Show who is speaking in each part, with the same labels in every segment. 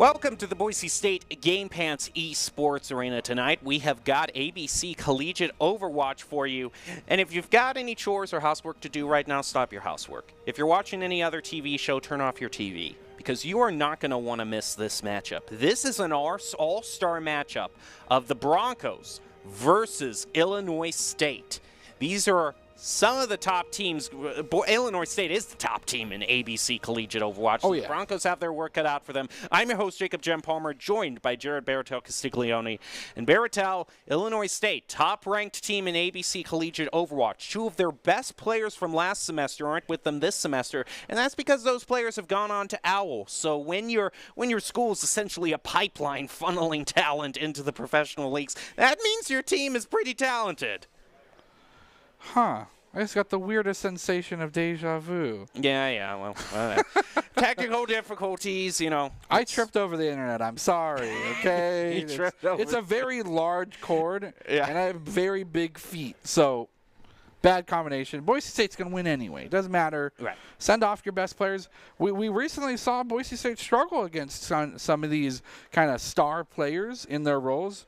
Speaker 1: Welcome to the Boise State Game Pants Esports Arena tonight. We have got ABC Collegiate Overwatch for you. And if you've got any chores or housework to do right now, stop your housework. If you're watching any other TV show, turn off your TV, because you are not going to want to miss this matchup. This is an all-star matchup of the Broncos versus Illinois State. These are some of the top teams. Illinois State is the top team in ABC Collegiate Overwatch.
Speaker 2: Oh, yeah.
Speaker 1: The Broncos have their work cut out for them. I'm your host, Jacob Jem Palmer, joined by Jared Baratel Castiglione. And Baratel, Illinois State, top-ranked team in ABC Collegiate Overwatch. Two of their best players from last semester aren't with them this semester, and that's because those players have gone on to OWL. So when your school is essentially a pipeline funneling talent into the professional leagues, that means your team is pretty talented.
Speaker 2: Huh. I just got the weirdest sensation of deja vu.
Speaker 1: Yeah, well, technical difficulties, you know.
Speaker 2: I tripped over the internet. I'm sorry, okay?
Speaker 1: You tripped over
Speaker 2: it's a very large cord,
Speaker 1: Yeah.
Speaker 2: and I have very big feet, so bad combination. Boise State's going to win anyway. Doesn't matter.
Speaker 1: Right.
Speaker 2: Send off your best players. We recently saw Boise State struggle against some of these kind of star players in their roles.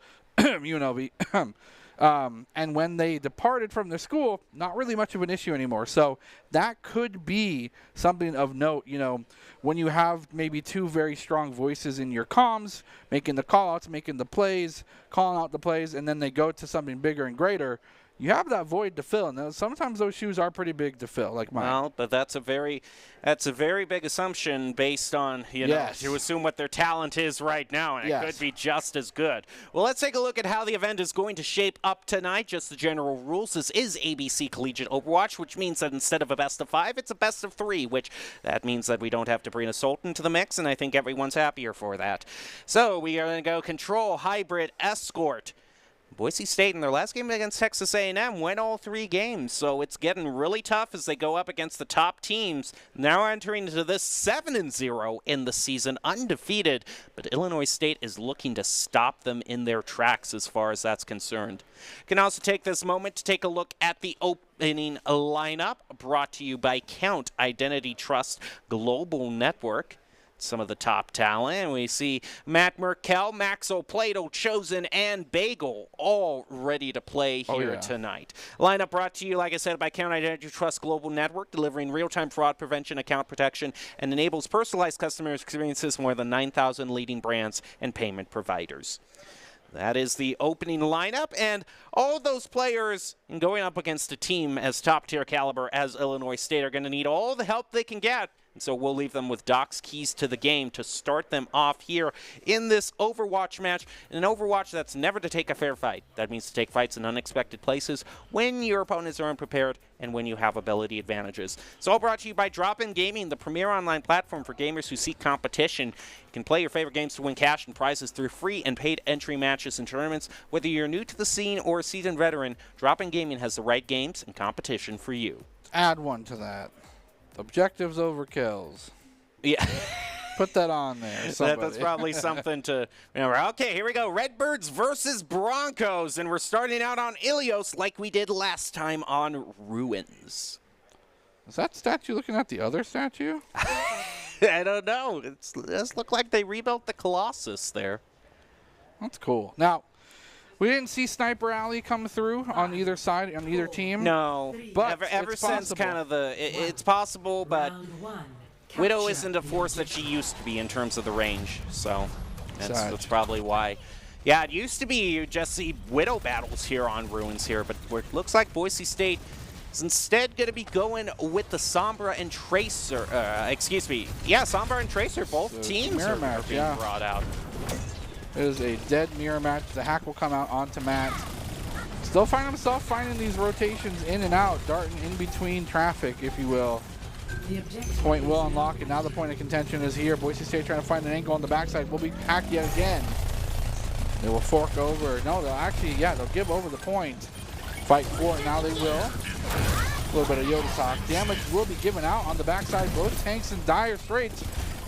Speaker 2: And when they departed from their school, not really much of an issue anymore. So that could be something of note, you know, when you have maybe two very strong voices in your comms, making the call-outs, making the plays, calling out the plays, and then they go to something bigger and greater. You have that void to fill, and sometimes those shoes are pretty big to fill, like mine.
Speaker 1: Well, but that's a very big assumption based on, you know, to assume what their talent is right now, and it could be just as good. Well, let's take a look at how the event is going to shape up tonight. Just the general rules. This is ABC Collegiate Overwatch, which means that instead of a best of 5, it's a best of 3, which that means that we don't have to bring Assault into the mix, and I think everyone's happier for that. So we are going to go Control, Hybrid, Escort. Boise State in their last game against Texas A&M went all 3 games, so it's getting really tough as they go up against the top teams. Now entering into this 7-0 in the season, undefeated, but Illinois State is looking to stop them in their tracks as far as that's concerned. You can also take this moment to take a look at the opening lineup, brought to you by Count Identity Trust Global Network. Some of the top talent. We see Matt Merkel, Maxo, Plato, Chosen, and Bagel all ready to play here tonight. Lineup brought to you, like I said, by Count Identity Trust Global Network, delivering real-time fraud prevention, account protection, and enables personalized customer experiences for more than 9,000 leading brands and payment providers. That is the opening lineup, and all those players going up against a team as top-tier caliber as Illinois State are going to need all the help they can get. And so we'll leave them with Doc's keys to the game to start them off here in this Overwatch match. An Overwatch that's never to take a fair fight. That means to take fights in unexpected places when your opponents are unprepared and when you have ability advantages. It's all brought to you by Drop-In Gaming, the premier online platform for gamers who seek competition. You can play your favorite games to win cash and prizes through free and paid entry matches and tournaments. Whether you're new to the scene or a seasoned veteran, Drop-In Gaming has the right games and competition for you.
Speaker 2: Add one to that. Objectives over kills.
Speaker 1: Yeah.
Speaker 2: Put that on there.
Speaker 1: That's probably something to remember. Okay, here we go. Redbirds versus Broncos. And we're starting out on Ilios like we did last time on Ruins.
Speaker 2: Is that statue looking at the other statue?
Speaker 1: I don't know. It does look like they rebuilt the Colossus there.
Speaker 2: That's cool. Now, we didn't see Sniper Alley come through on either side, on either team.
Speaker 1: No,
Speaker 2: but
Speaker 1: ever since kind of it's possible, but Widow isn't a force that she used to be in terms of the range, so that's probably why. Yeah, it used to be you just see Widow battles here on Ruins here, but it looks like Boise State is instead going to be going with the Sombra and Tracer. Sombra and Tracer, both teams are being brought out.
Speaker 2: It is a dead mirror match. The hack will come out onto Matt. Still finding himself finding these rotations in and out, darting in between traffic, if you will. Point will unlock, and now the point of contention is here. Boise State trying to find an angle on the backside. Will be hacked yet again. They will fork over. No, they'll give over the point. Fight for it. Now they will. A little bit of Yoda talk. Damage will be given out on the backside. Both tanks in dire straits.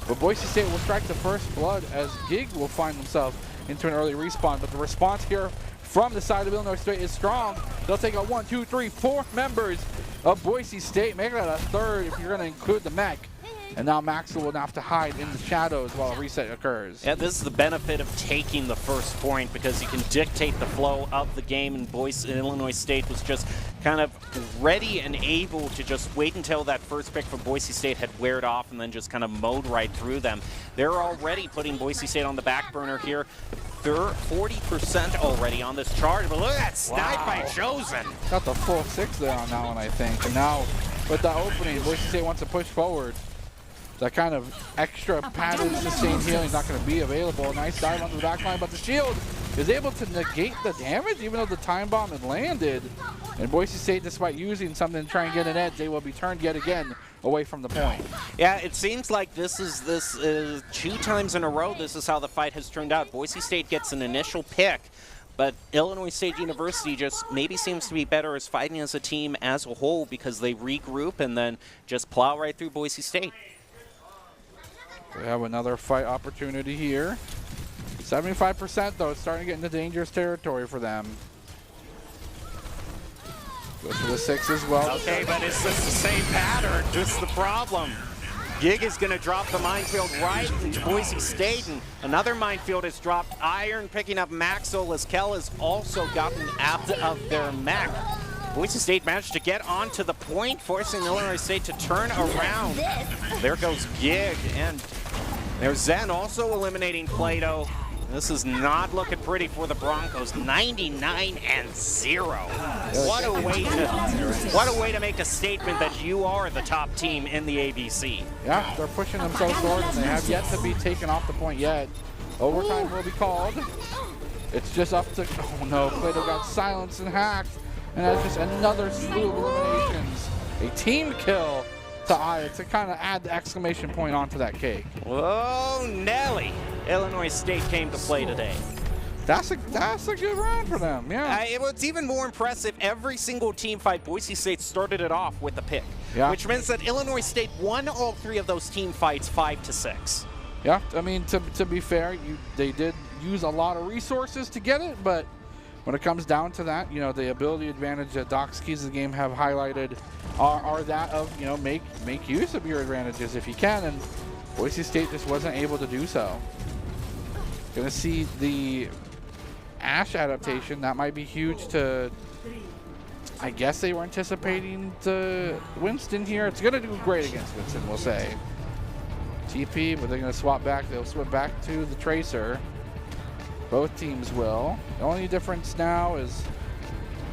Speaker 2: But Boise State will strike the first blood as Gig will find himself into an early respawn. But the response here from the side of Illinois State is strong. They'll take out 1, 2, 3, 4 members of Boise State. Make that a third if you're going to include the mech. And now Maxwell will have to hide in the shadows while a reset occurs.
Speaker 1: Yeah, this is the benefit of taking the first point because you can dictate the flow of the game, and Illinois State was just kind of ready and able to just wait until that first pick from Boise State had weared off and then just kind of mowed right through them. They're already putting Boise State on the back burner here. They're 40% already on this charge, but look at that snipe by Chosen.
Speaker 2: Got the full 6 there on that one, I think. And now with the opening, Boise State wants to push forward. That kind of extra padded sustained healing is not going to be available. Nice dive onto the back line, but the shield is able to negate the damage even though the time bomb had landed. And Boise State, despite using something to try and get an edge, they will be turned yet again away from the point.
Speaker 1: Yeah, it seems like this is 2 times in a row this is how the fight has turned out. Boise State gets an initial pick, but Illinois State University just maybe seems to be better as fighting as a team as a whole because they regroup and then just plow right through Boise State.
Speaker 2: We have another fight opportunity here. 75% though, it's starting to get into dangerous territory for them. Goes for the 6 as well.
Speaker 1: Okay, but it's just the same pattern, just the problem. Gig is going to drop the minefield right into Boise State, and another minefield is dropped. Iron picking up Maxwell as Kell has also gotten out of their mech. Boise State managed to get onto the point, forcing Illinois State to turn around. There goes Gig, and there's Zen also eliminating Plato. This is not looking pretty for the Broncos. 99-0. What a way to make a statement that you are the top team in the ABC.
Speaker 2: Yeah, they're pushing themselves forward, and they have yet to be taken off the point yet. Overtime will be called. It's just up to, oh no, Plato got silenced and hacked. And that's just another slew of eliminations. A team kill to Aya to kind of add the exclamation point onto that cake.
Speaker 1: Whoa, Nelly. Illinois State came to play today.
Speaker 2: That's a good round for them, yeah.
Speaker 1: It's even more impressive. Every single team fight, Boise State started it off with a pick, which means that Illinois State won all 3 of those team fights 5-6.
Speaker 2: Yeah, I mean, to be fair, they did use a lot of resources to get it, but when it comes down to that, you know, the ability advantage that Doc's keys of the game have highlighted are that of, you know, make use of your advantages if you can, and Boise State just wasn't able to do so. Gonna see the Ash adaptation. That might be huge to, I guess they were anticipating the Winston here. It's gonna do great against Winston, we'll say. TP, but they're gonna swap back. They'll swap back to the Tracer. Both teams will. The only difference now is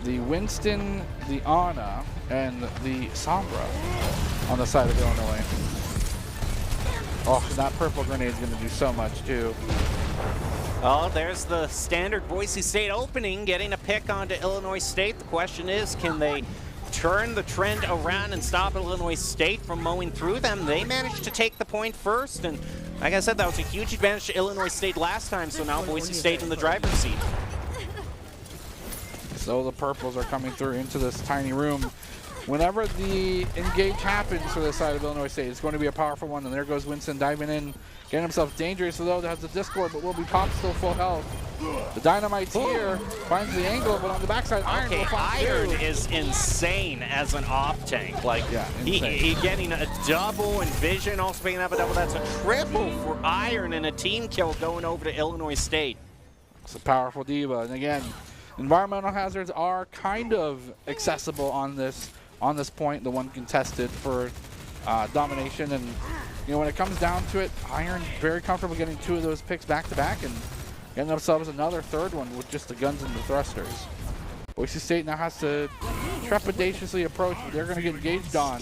Speaker 2: the Winston, the Ana, and the Sombra on the side of Illinois. Oh, that purple grenade is going to do so much too.
Speaker 1: Oh, there's the standard Boise State opening, getting a pick onto Illinois State. The question is, can they turn the trend around and stop Illinois State from mowing through them? They managed to take the point first, and like I said, that was a huge advantage to Illinois State last time, so now Boise State in the driver's seat.
Speaker 2: So the purples are coming through into this tiny room. Whenever the engage happens for the side of Illinois State, it's going to be a powerful one, and there goes Winston diving in, getting himself dangerous, although that has the Discord, but will be popped still full health. The Dynamite's here, finds the angle, but on the backside, Iron will find
Speaker 1: Iron is insane as an off tank. Like, he getting a double, and Vision also picking up a double. That's a triple for Iron, and a team kill going over to Illinois State.
Speaker 2: It's a powerful diva, and again, environmental hazards are kind of accessible on this point, the one contested for domination, and you know, when it comes down to it, Iron very comfortable getting 2 of those picks back to back and getting themselves another 3rd one with just the guns and the thrusters. Boise State now has to trepidatiously approach, but they're going to get engaged on.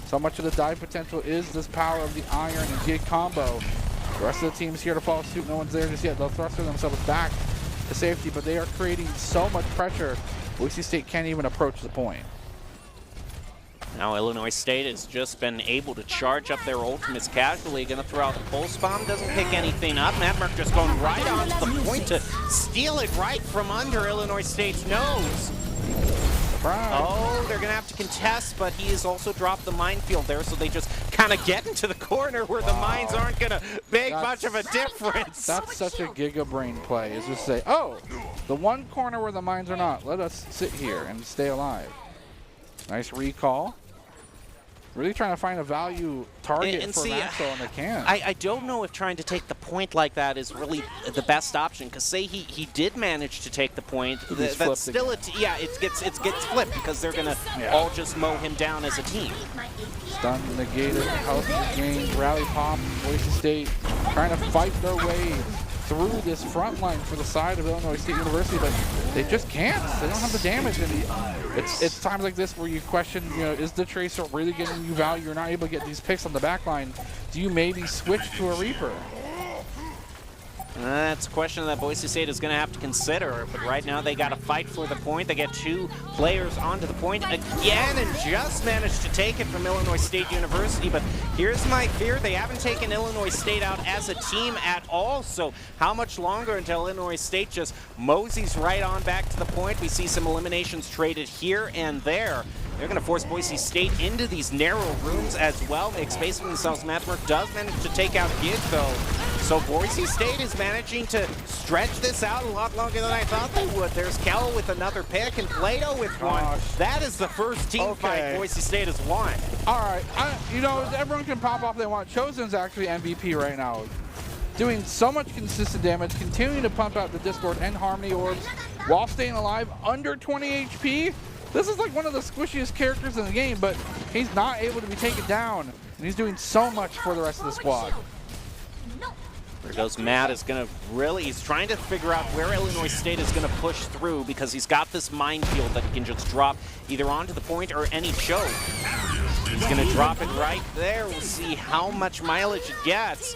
Speaker 2: So much of the dive potential is this power of the Iron and Gig combo. The rest of the team's here to follow suit. No one's there just yet. They'll thruster themselves back to safety, but they are creating so much pressure, Boise State can't even approach the point.
Speaker 1: Now Illinois State has just been able to charge up their ultimates casually. Going to throw out the pulse bomb, doesn't pick anything up. Madmark just going right onto the point to steal it right from under Illinois State's nose. Oh, they're going to have to contest, but he has also dropped the minefield there, so they just kind of get into the corner where the mines aren't going to make much of a difference.
Speaker 2: That's such a Giga Brain play, is just say, oh, the one corner where the mines are not, let us sit here and stay alive. Nice recall. really trying to find a value target for Maxwell, and they can't.
Speaker 1: I don't know if trying to take the point like that is really the best option, because say he did manage to take the point, that's still it gets flipped because they're gonna all just mow him down as a team.
Speaker 2: Stun negated, health gained, rally pop. Boise State trying to fight their way through this front line for the side of Illinois State University, but they just can't. They don't have the damage, and it's times like this where you question, is the Tracer really getting you value? You're not able to get these picks on the back line. Do you maybe switch to a Reaper?
Speaker 1: That's a question that Boise State is going to have to consider, but right now they got to fight for the point. They get 2 players onto the point again and just managed to take it from Illinois State University, but here's my fear. They haven't taken Illinois State out as a team at all, so how much longer until Illinois State just moseys right on back to the point? We see some eliminations traded here and there. They're going to force Boise State into these narrow rooms as well, make space for themselves. Mathwork does manage to take out Gig, though. So Boise State is managing to stretch this out a lot longer than I thought they would. There's Kel with another pick and Plato with one. That is the first team fight Boise State has won.
Speaker 2: All right, everyone can pop off if they want. Chosen's actually MVP right now. Doing so much consistent damage, continuing to pump out the Discord and Harmony orbs while staying alive, under 20 HP. This is like one of the squishiest characters in the game, but he's not able to be taken down, and he's doing so much for the rest of the squad.
Speaker 1: There goes Matt. He's trying to figure out where Illinois State is going to push through, because he's got this minefield that he can just drop either onto the point or any choke. He's going to drop it right there. We'll see how much mileage it gets.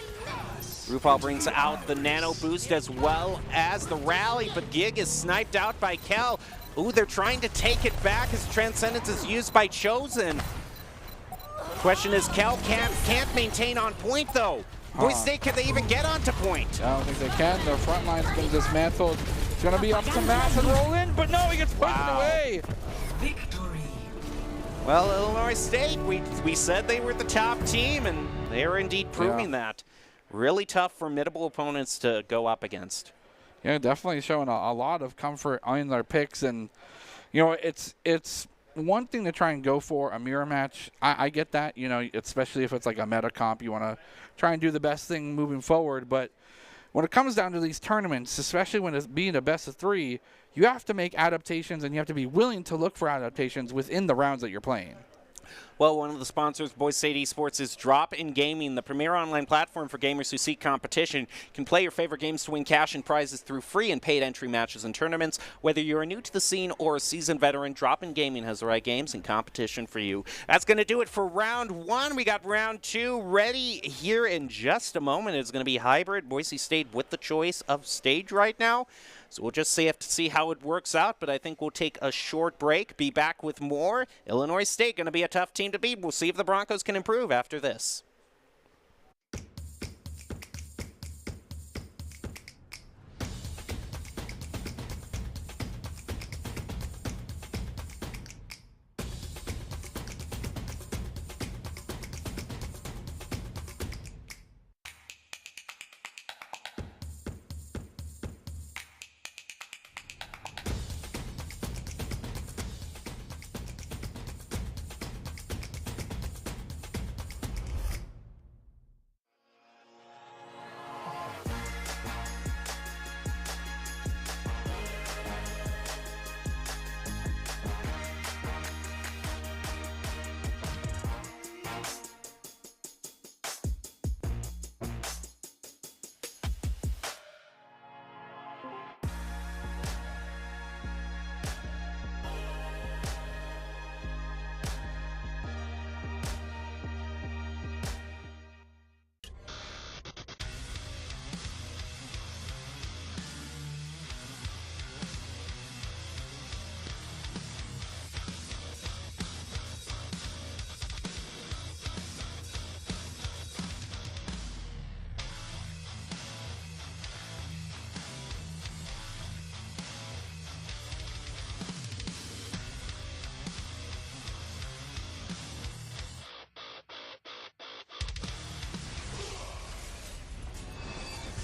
Speaker 1: RuPaul brings out the nano boost as well as the rally, but Gig is sniped out by Kel. Ooh, they're trying to take it back as Transcendence is used by Chosen. Question is, Kel can't maintain on point, though. Boise State, can they even get onto point?
Speaker 2: I don't think they can. Their front line's been dismantled. It's going to be up to Matt and roll in, but no, he gets pushed away.
Speaker 3: Victory.
Speaker 1: Well, Illinois State, we said they were the top team, and they are indeed proving that. Really tough, formidable opponents to go up against.
Speaker 2: Yeah, definitely showing a lot of comfort in their picks, and it's one thing to try and go for a mirror match. I get that, especially if it's like a meta comp, you want to try and do the best thing moving forward. But when it comes down to these tournaments, especially when it's being a best of 3, you have to make adaptations, and you have to be willing to look for adaptations within the rounds that you're playing.
Speaker 1: Well, one of the sponsors of Boise State Esports is Drop In Gaming, the premier online platform for gamers who seek competition. You can play your favorite games to win cash and prizes through free and paid entry matches and tournaments. Whether you're new to the scene or a seasoned veteran, Drop In Gaming has the right games and competition for you. That's going to do it for round 1. We got round 2 ready here in just a moment. It's going to be hybrid. Boise State with the choice of stage right now. So we'll just have to see how it works out, but I think we'll take a short break, be back with more. Illinois State going to be a tough team to beat. We'll see if the Broncos can improve after this.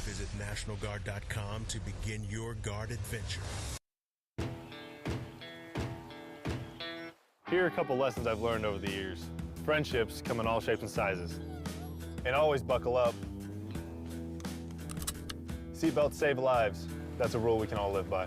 Speaker 4: Visit NationalGuard.com to begin your guard adventure.
Speaker 5: Here are a couple lessons I've learned over the years.
Speaker 3: Friendships come in all shapes and sizes. And always buckle up. Seatbelts save lives. That's a rule we can all live by.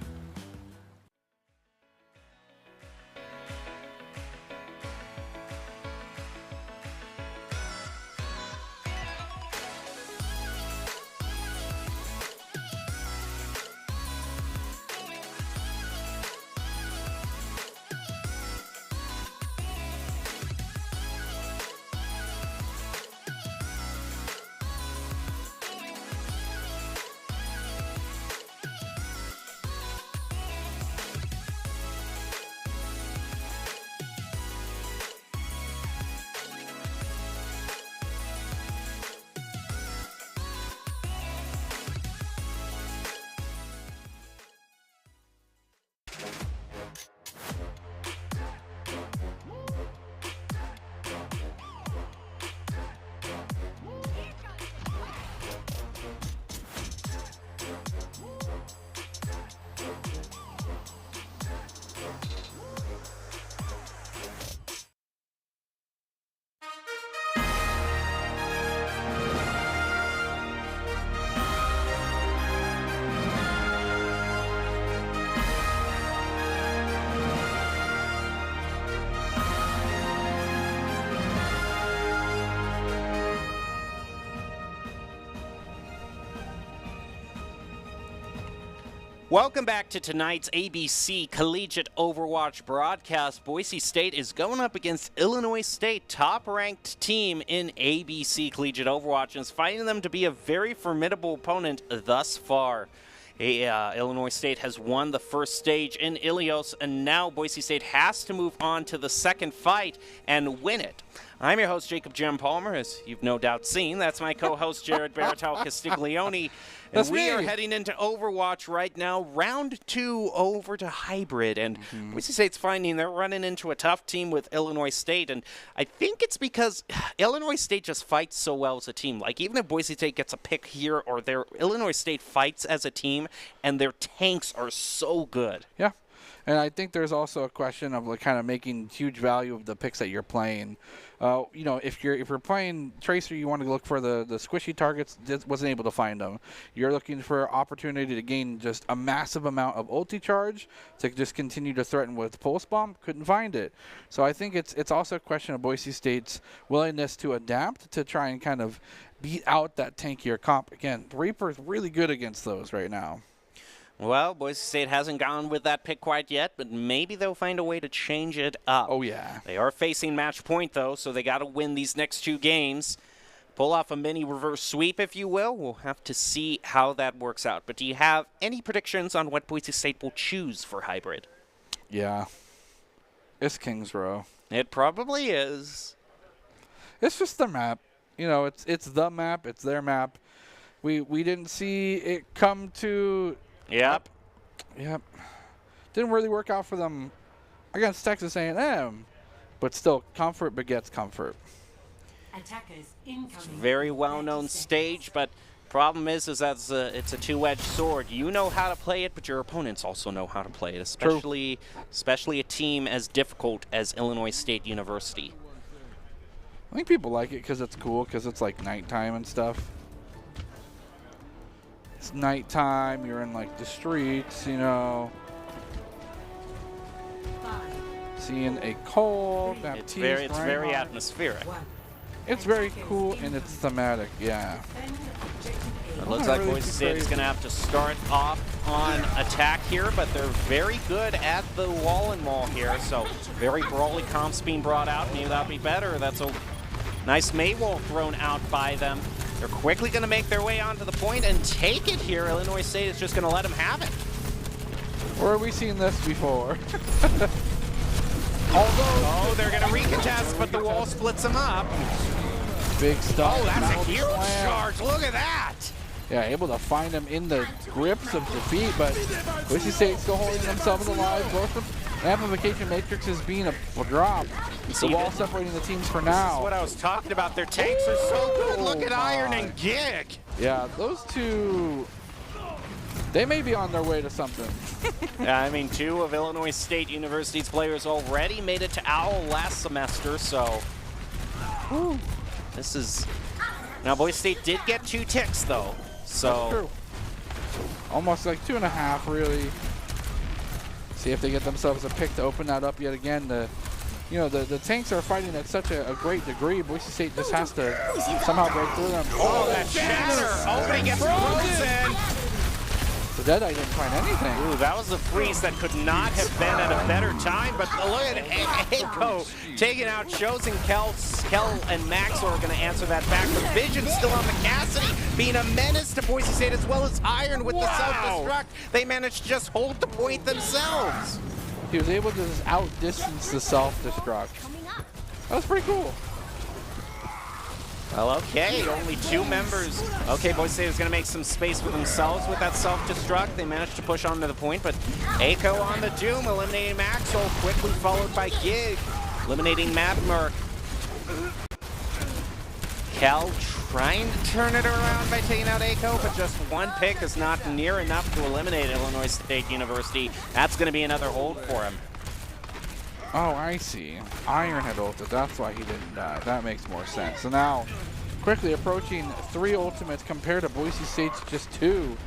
Speaker 1: Welcome back to tonight's ABC Collegiate Overwatch broadcast. Boise State is going up against Illinois State, top-ranked team in ABC Collegiate Overwatch, and is finding them to be a very formidable opponent thus far. Illinois State has won the first stage in Ilios, and now Boise State has to move on to the second fight and win it. I'm your host, Jacob Jem Palmer, as you've no doubt seen. That's my co-host, Jared Baratel Castiglione. And we are heading into Overwatch right now, round 2 over to Hybrid. And Boise State's finding they're running into a tough team with Illinois State. And I think it's because Illinois State just fights so well as a team. Like, even if Boise State gets a pick here or there, Illinois State fights as a team, and their tanks are so good.
Speaker 2: Yeah. And I think there's also a question of like kind of making huge value of the picks that you're playing. You know, if you're playing Tracer, you want to look for the squishy targets. Just wasn't able to find them. You're looking for opportunity to gain just a massive amount of ulti charge to just continue to threaten with pulse bomb. Couldn't find it. So I think it's also a question of Boise State's willingness to adapt to try and kind of beat out that tankier comp. Again, Reaper's really good against those right now.
Speaker 1: Well, Boise State hasn't gone with that pick quite yet, but maybe they'll find a way to change it up.
Speaker 2: Oh, yeah.
Speaker 1: They are facing match point, though, so they got to win these next 2 games. Pull off a mini reverse sweep, if you will. We'll have to see how that works out. But do you have any predictions on what Boise State will choose for Hybrid?
Speaker 2: Yeah. It's Kings Row.
Speaker 1: It probably is.
Speaker 2: It's just the map. You know, it's the map. It's their map. We didn't see it come to...
Speaker 1: Yep.
Speaker 2: Didn't really work out for them against Texas A&M, but still, comfort begets comfort.
Speaker 1: Very well-known stage, but problem is that it's a two-edged sword. You know how to play it, but your opponents also know how to play it, especially a team as difficult as Illinois State University.
Speaker 2: I think people like it because it's cool, because it's like nighttime and stuff. It's nighttime, you're in like the streets, you know. Seeing a cold,
Speaker 1: it's very atmospheric.
Speaker 2: It's very cool and it's thematic, yeah.
Speaker 1: It looks like Boise State is going to have to start off on attack here, but they're very good at the wall and maul here, so very brawly comps being brought out. Maybe that'll be better. That's a nice Maywall thrown out by them. They're quickly going to make their way onto the point and take it here. Illinois State is just going to let them have it.
Speaker 2: Where have we seen this before?
Speaker 1: Oh, they're going to recontest, but the wall splits them up.
Speaker 2: Big stuff.
Speaker 1: Oh, that's a huge charge. Look at that.
Speaker 2: Yeah, able to find them in the grips of defeat, but Boise State still holding themselves alive. Amplification matrix is being a drop. The wall separating the teams for now.
Speaker 1: This is what I was talking about. Their tanks are so good. Look at Iron and Gig.
Speaker 2: Yeah, those two, they may be on their way to something.
Speaker 1: Yeah, I mean, 2 of Illinois State University's players already made it to OWL last semester, so
Speaker 2: Woo.
Speaker 1: This is... Now, Boise State did get 2 ticks, though. So...
Speaker 2: That's true. Almost like 2.5, really. See if they get themselves a pick to open that up yet again. The tanks are fighting at such a great degree. Boise State just has to somehow break through them.
Speaker 1: Oh, that shatter! Oh, he gets frozen!
Speaker 2: The Deadeye didn't find anything.
Speaker 1: Ooh, that was a freeze that could not have been at a better time, but look at Echo taking out Chosen. Kel and Max are going to answer that back. The Vision's still on the Cassidy, being a menace to Boise State, as well as Iron with the self-destruct. They managed to just hold the point themselves.
Speaker 2: He was able to just outdistance the self-destruct. That was pretty cool.
Speaker 1: Well, okay, only 2 members. Okay, Boise State is going to make some space for themselves with that self-destruct. They managed to push onto the point, but Echo on the Doom, eliminating Maxwell, quickly followed by Gig, eliminating Mapmerk. Kel trying to turn it around by taking out Echo, but just 1 pick is not near enough to eliminate Illinois State University. That's going to be another hold for him.
Speaker 2: Oh, I see. Iron had ulted. That's why he didn't die. That makes more sense. So now, quickly approaching 3 ultimates compared to Boise State's just 2.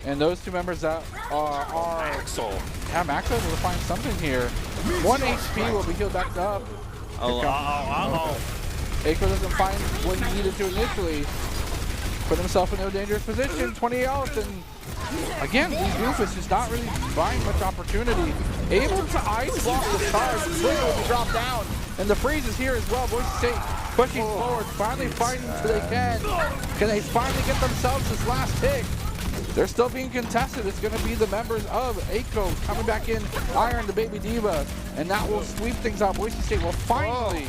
Speaker 2: And those 2 members that are
Speaker 1: Maxwell.
Speaker 2: Yeah, Maxwell will find something here. 1 HP will be healed back up. Echo doesn't find what he needed to initially. Put himself in no dangerous position. 20 health, and again, these Doofus just not really buying much opportunity. Able to ice block the charge, will be dropped down, and the freeze is here as well. Boise State pushing forward, finally fighting so they can. Can they finally get themselves this last pick? They're still being contested. It's going to be the members of Echo coming back in, Iron, the Baby Diva, and that will sweep things out. Boise State will finally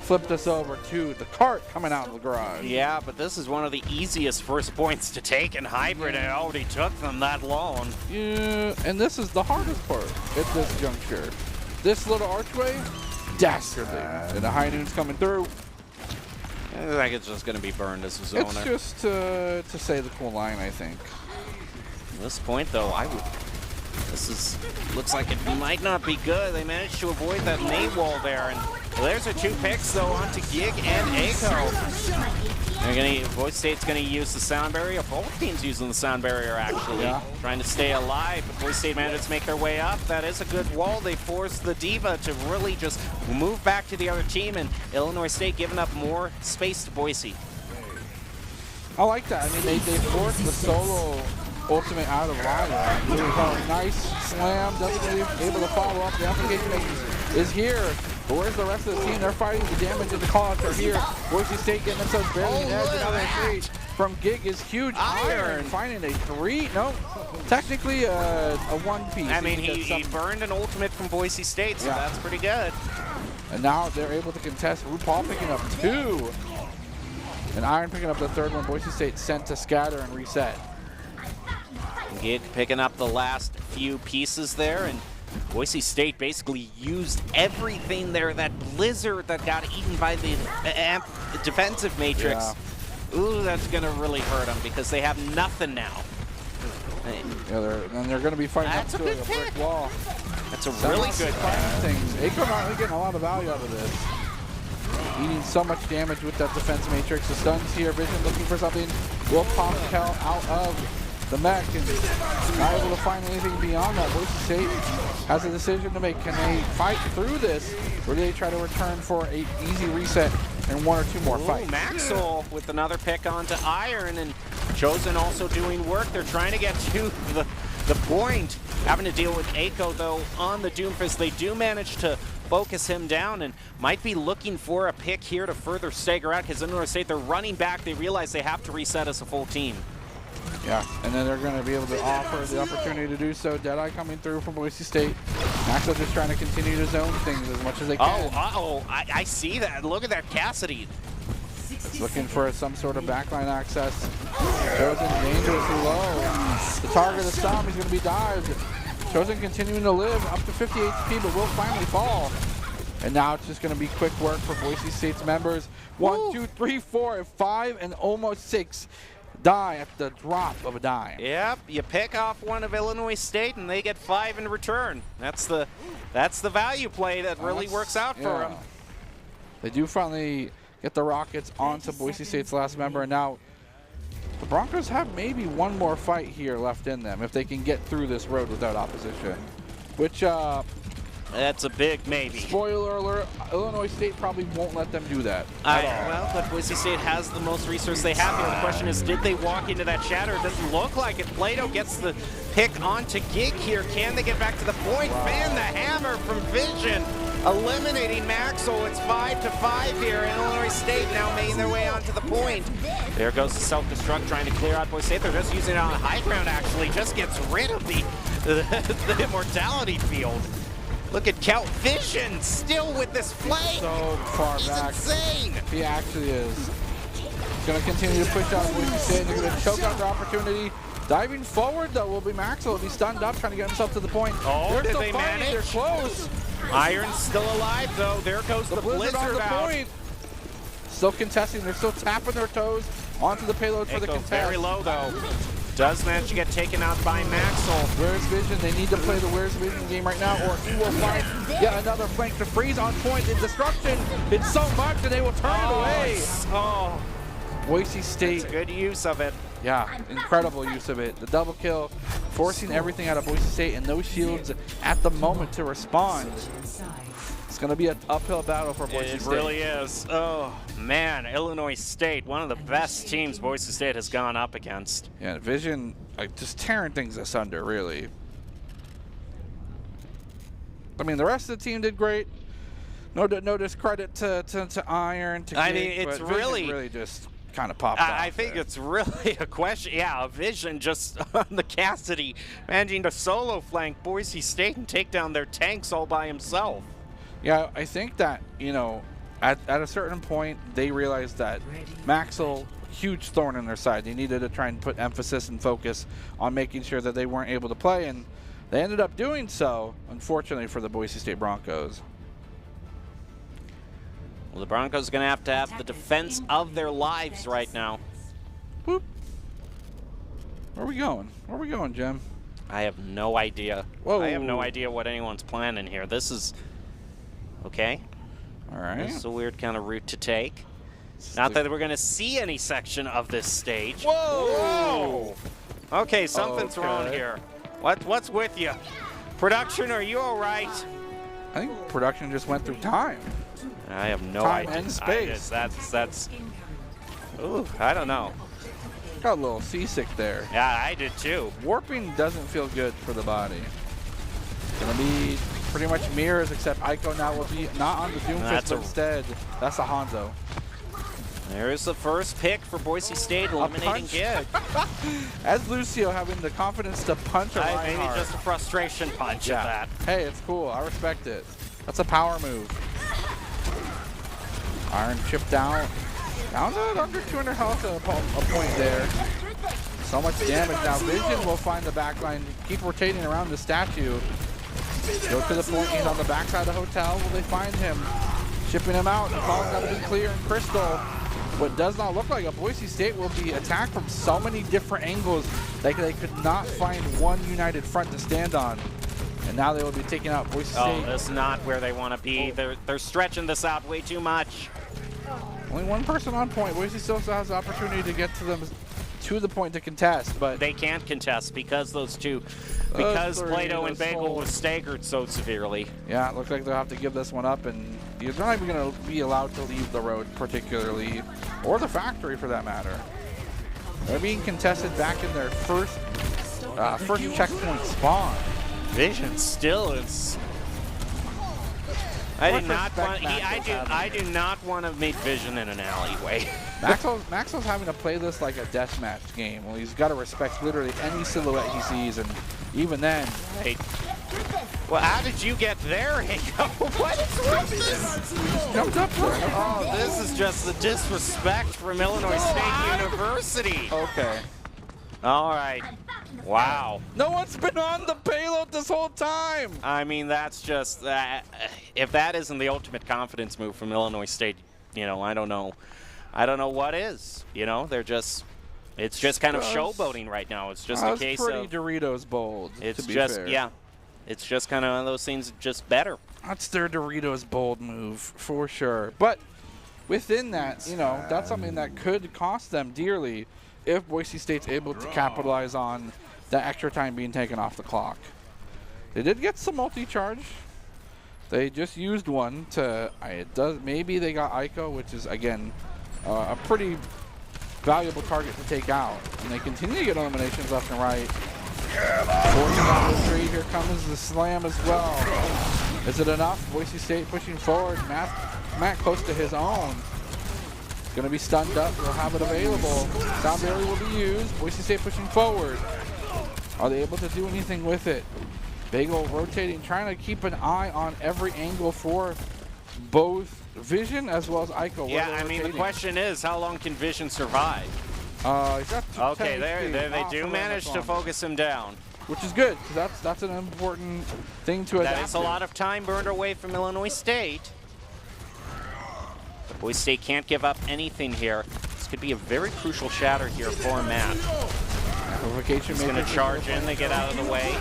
Speaker 2: flip this over to the cart coming out of the garage.
Speaker 1: Yeah, but this is one of the easiest first points to take in Hybrid, and it already took them that long.
Speaker 2: Yeah, and this is the hardest part at this juncture. This little archway, dastardly. And the High Noon's coming through.
Speaker 1: I think it's just going to be burned as a zoner.
Speaker 2: It's just to say the cool line, I think.
Speaker 1: At this point, though, looks like it might not be good. They managed to avoid that nade wall there, and there's our 2 picks though onto Gig and Echo. Boise State's gonna use the sound barrier. Both teams using the sound barrier actually, trying to stay alive. But Boise State managed to make their way up. That is a good wall. They forced the Diva to really just move back to the other team, and Illinois State giving up more space to Boise.
Speaker 2: I like that. I mean, they forced the solo ultimate out of line. Nice slam, definitely able to follow up. The application is here. But where's the rest of the team? They're fighting the damage, and the callouts are here. Boise State getting themselves barely an edge. Another 3 from Gig is huge. Iron finding a 3. No, technically a 1 piece.
Speaker 1: I mean, he burned an ultimate from Boise State, so that's pretty good.
Speaker 2: And now they're able to contest. RuPaul picking up 2. And Iron picking up the 3rd one. Boise State sent to scatter and reset.
Speaker 1: Gig picking up the last few pieces there, and Boise State basically used everything there. That Blizzard that got eaten by the defensive matrix. Yeah. Ooh, that's going to really hurt them because they have nothing now.
Speaker 2: Yeah, they're going to be fighting up to a brick wall.
Speaker 1: That's a really good
Speaker 2: thing. Echo not really getting a lot of value out of this. Eating so much damage with that defense matrix. The stuns here. Vision looking for something. Will pop Kel out of the mech, and not able to find anything beyond that. Boise State has a decision to make. Can they fight through this, or do they try to return for an easy reset and 1 or 2 more fights?
Speaker 1: Maxwell with another pick onto Iron, and Chosen also doing work. They're trying to get to the point. Having to deal with Echo, though, on the Doomfist. They do manage to focus him down and might be looking for a pick here to further stagger out, because Illinois State, they're running back. They realize they have to reset as a full team.
Speaker 2: Yeah, and then they're going to be able to offer the opportunity to do so. Deadeye coming through from Boise State. Maxwell just trying to continue to zone things as much as they can.
Speaker 1: I see that. Look at that Cassidy.
Speaker 2: It's looking for some sort of backline access. Chosen dangerously low. The target of the Storm is going to be dived. Chosen continuing to live up to 50 HP, but will finally fall. And now it's just going to be quick work for Boise State's members. 1, 2, 3, 4, 5, and almost 6. Die at the drop of a dime.
Speaker 1: Yep, you pick off one of Illinois State and they get 5 in return. That's the value play that really works out for them.
Speaker 2: They do finally get the Rockets onto Boise State's last member. And now the Broncos have maybe one more fight here left in them if they can get through this road without opposition. Which,
Speaker 1: that's a big maybe.
Speaker 2: Spoiler alert, Illinois State probably won't let them do that at all.
Speaker 1: Well, but Boise State has the most resources they have here. The question is, did they walk into that shatter? It doesn't look like it. Plato gets the pick onto Gig here. Can they get back to the point? Wow. Man, the hammer from Vision, eliminating Maxwell. It's 5-5 here. Illinois State now making their way onto the point. There goes the self-destruct, trying to clear out Boise State. They're just using it on the high ground, actually. Just gets rid of the immortality field. Look at Count Vision still with this flame.
Speaker 2: So far back.
Speaker 1: Insane.
Speaker 2: He actually is. Going to continue to push out Boise State. They're going to choke out their opportunity. Diving forward, though, will be Maxwell. He'll be stunned up, trying to get himself to the point.
Speaker 1: Oh,
Speaker 2: they're
Speaker 1: did
Speaker 2: still
Speaker 1: they
Speaker 2: fighting.
Speaker 1: manage?
Speaker 2: They're close.
Speaker 1: Iron's still alive, though. There goes the blizzard
Speaker 2: on the
Speaker 1: out.
Speaker 2: point. Still contesting. They're still tapping their toes onto the payload for the contest.
Speaker 1: Very low, though. Does manage to get taken out by Maxwell.
Speaker 2: Where's Vision? They need to play the Where's Vision game right now, or he will find yet another flank to freeze on point. The destruction, it's so much, and they will turn it away.
Speaker 1: Oh,
Speaker 2: Boise State.
Speaker 1: good use of it.
Speaker 2: Yeah, incredible use of it. The double kill, forcing everything out of Boise State, and no shields at the moment to respond. It's going to be an uphill battle for Boise State.
Speaker 1: It really is. Oh, man. Illinois State, one of the best teams Boise State has gone up against.
Speaker 2: Yeah, Vision just tearing things asunder, really. I mean, the rest of the team did great. No discredit to Iron, to
Speaker 1: I
Speaker 2: Gig,
Speaker 1: mean, it's
Speaker 2: but Vision
Speaker 1: really
Speaker 2: just kind of popped off.
Speaker 1: I think it's really a question. Yeah, a Vision just on the Cassidy, managing to solo flank Boise State and take down their tanks all by himself.
Speaker 2: Yeah, I think that, you know, at a certain point, they realized that Maxwell, huge thorn in their side. They needed to try and put emphasis and focus on making sure that they weren't able to play, and they ended up doing so, unfortunately, for the Boise State Broncos.
Speaker 1: Well, the Broncos are going to have the defense of their lives right now.
Speaker 2: Whoop. Where are we going? Where are we going, Jim?
Speaker 1: I have no idea.
Speaker 2: Whoa.
Speaker 1: I have no idea what anyone's planning here. This is... Okay.
Speaker 2: All right.
Speaker 1: This is a weird kind of route to take. Not that we're going to see any section of this stage.
Speaker 2: Whoa!
Speaker 1: Whoa. Okay, something's wrong here. What's with you? Production, are you all right?
Speaker 2: I think production just went through time.
Speaker 1: I have no
Speaker 2: Time
Speaker 1: idea.
Speaker 2: and space.
Speaker 1: That's. Ooh, I don't know.
Speaker 2: Got a little seasick there.
Speaker 1: Yeah, I did too.
Speaker 2: Warping doesn't feel good for the body. Gonna be pretty much mirrors, except Aiko now will be not on the Doomfist, but instead, that's a Hanzo.
Speaker 1: There's the first pick for Boise State, eliminating Gig.
Speaker 2: As Lucio having the confidence to punch a Reinhardt.
Speaker 1: Maybe just a frustration punch at that.
Speaker 2: Hey, it's cool. I respect it. That's a power move. Iron chipped out. Down to under 200 health at a point there. So much damage now. Vision will find the backline. Keep rotating around the statue. Go to the point. He's on the backside of the hotel. Will they find him? Shipping him out. Calling that to be clear in Crystal. What does not look like a Boise State will be attacked from so many different angles that they could not find one united front to stand on. And now they will be taking out Boise State.
Speaker 1: Oh, that's not where they want to be. They're stretching this out way too much.
Speaker 2: Only one person on point. Boise still has the opportunity to get to them to the point to contest, but
Speaker 1: they can't contest because those two, because Plato and Bagel was staggered so severely.
Speaker 2: Yeah, it looks like they'll have to give this one up, and you're not even going to be allowed to leave the road particularly, or the factory for that matter. They're being contested back in their first checkpoint spawn.
Speaker 1: Vision still is. I do not want to meet Vision in an alleyway.
Speaker 2: Maxwell's having to play this like a deathmatch game. Well, he's got to respect literally any silhouette he sees, and even then.
Speaker 1: Right. Well, how did you get there, Hiko? What is this?
Speaker 2: Jumped up there.
Speaker 1: Oh, this is just the disrespect from Illinois State University.
Speaker 2: Okay.
Speaker 1: All right. Wow.
Speaker 2: No one's been on the payload this whole time.
Speaker 1: I mean, that's just if that isn't the ultimate confidence move from Illinois State, you know, I don't know what is. You know, it's just kind of showboating right now. It's just a case
Speaker 2: pretty
Speaker 1: of
Speaker 2: Doritos bold.
Speaker 1: It's
Speaker 2: to be
Speaker 1: just
Speaker 2: fair.
Speaker 1: yeah, it's just kind of one of those things. Just better.
Speaker 2: That's their Doritos bold move for sure. But within that, you know, that's something that could cost them dearly if Boise State's able to capitalize on that extra time being taken off the clock. They did get some multi-charge. They just used one to, maybe they got Aiko, which is, again, a pretty valuable target to take out. And they continue to get eliminations left and right. Forcing out the three, here comes the slam as well. Is it enough? Boise State pushing forward. Matt close to his own. He's going to be stunned up. They'll have it available. Sound barrier will be used. Boise State pushing forward. Are they able to do anything with it? Bagel rotating, trying to keep an eye on every angle for both Vision as well as Aiko.
Speaker 1: Yeah, I mean, the question is, how long can Vision survive? Okay, they do manage to focus him down.
Speaker 2: Which is good, because that's an important thing to adapt to.
Speaker 1: That is a lot of time burned away from Illinois State. But Boise State can't give up anything here. This could be a very crucial shatter here for Matt. He's going to charge in, they get out of the way.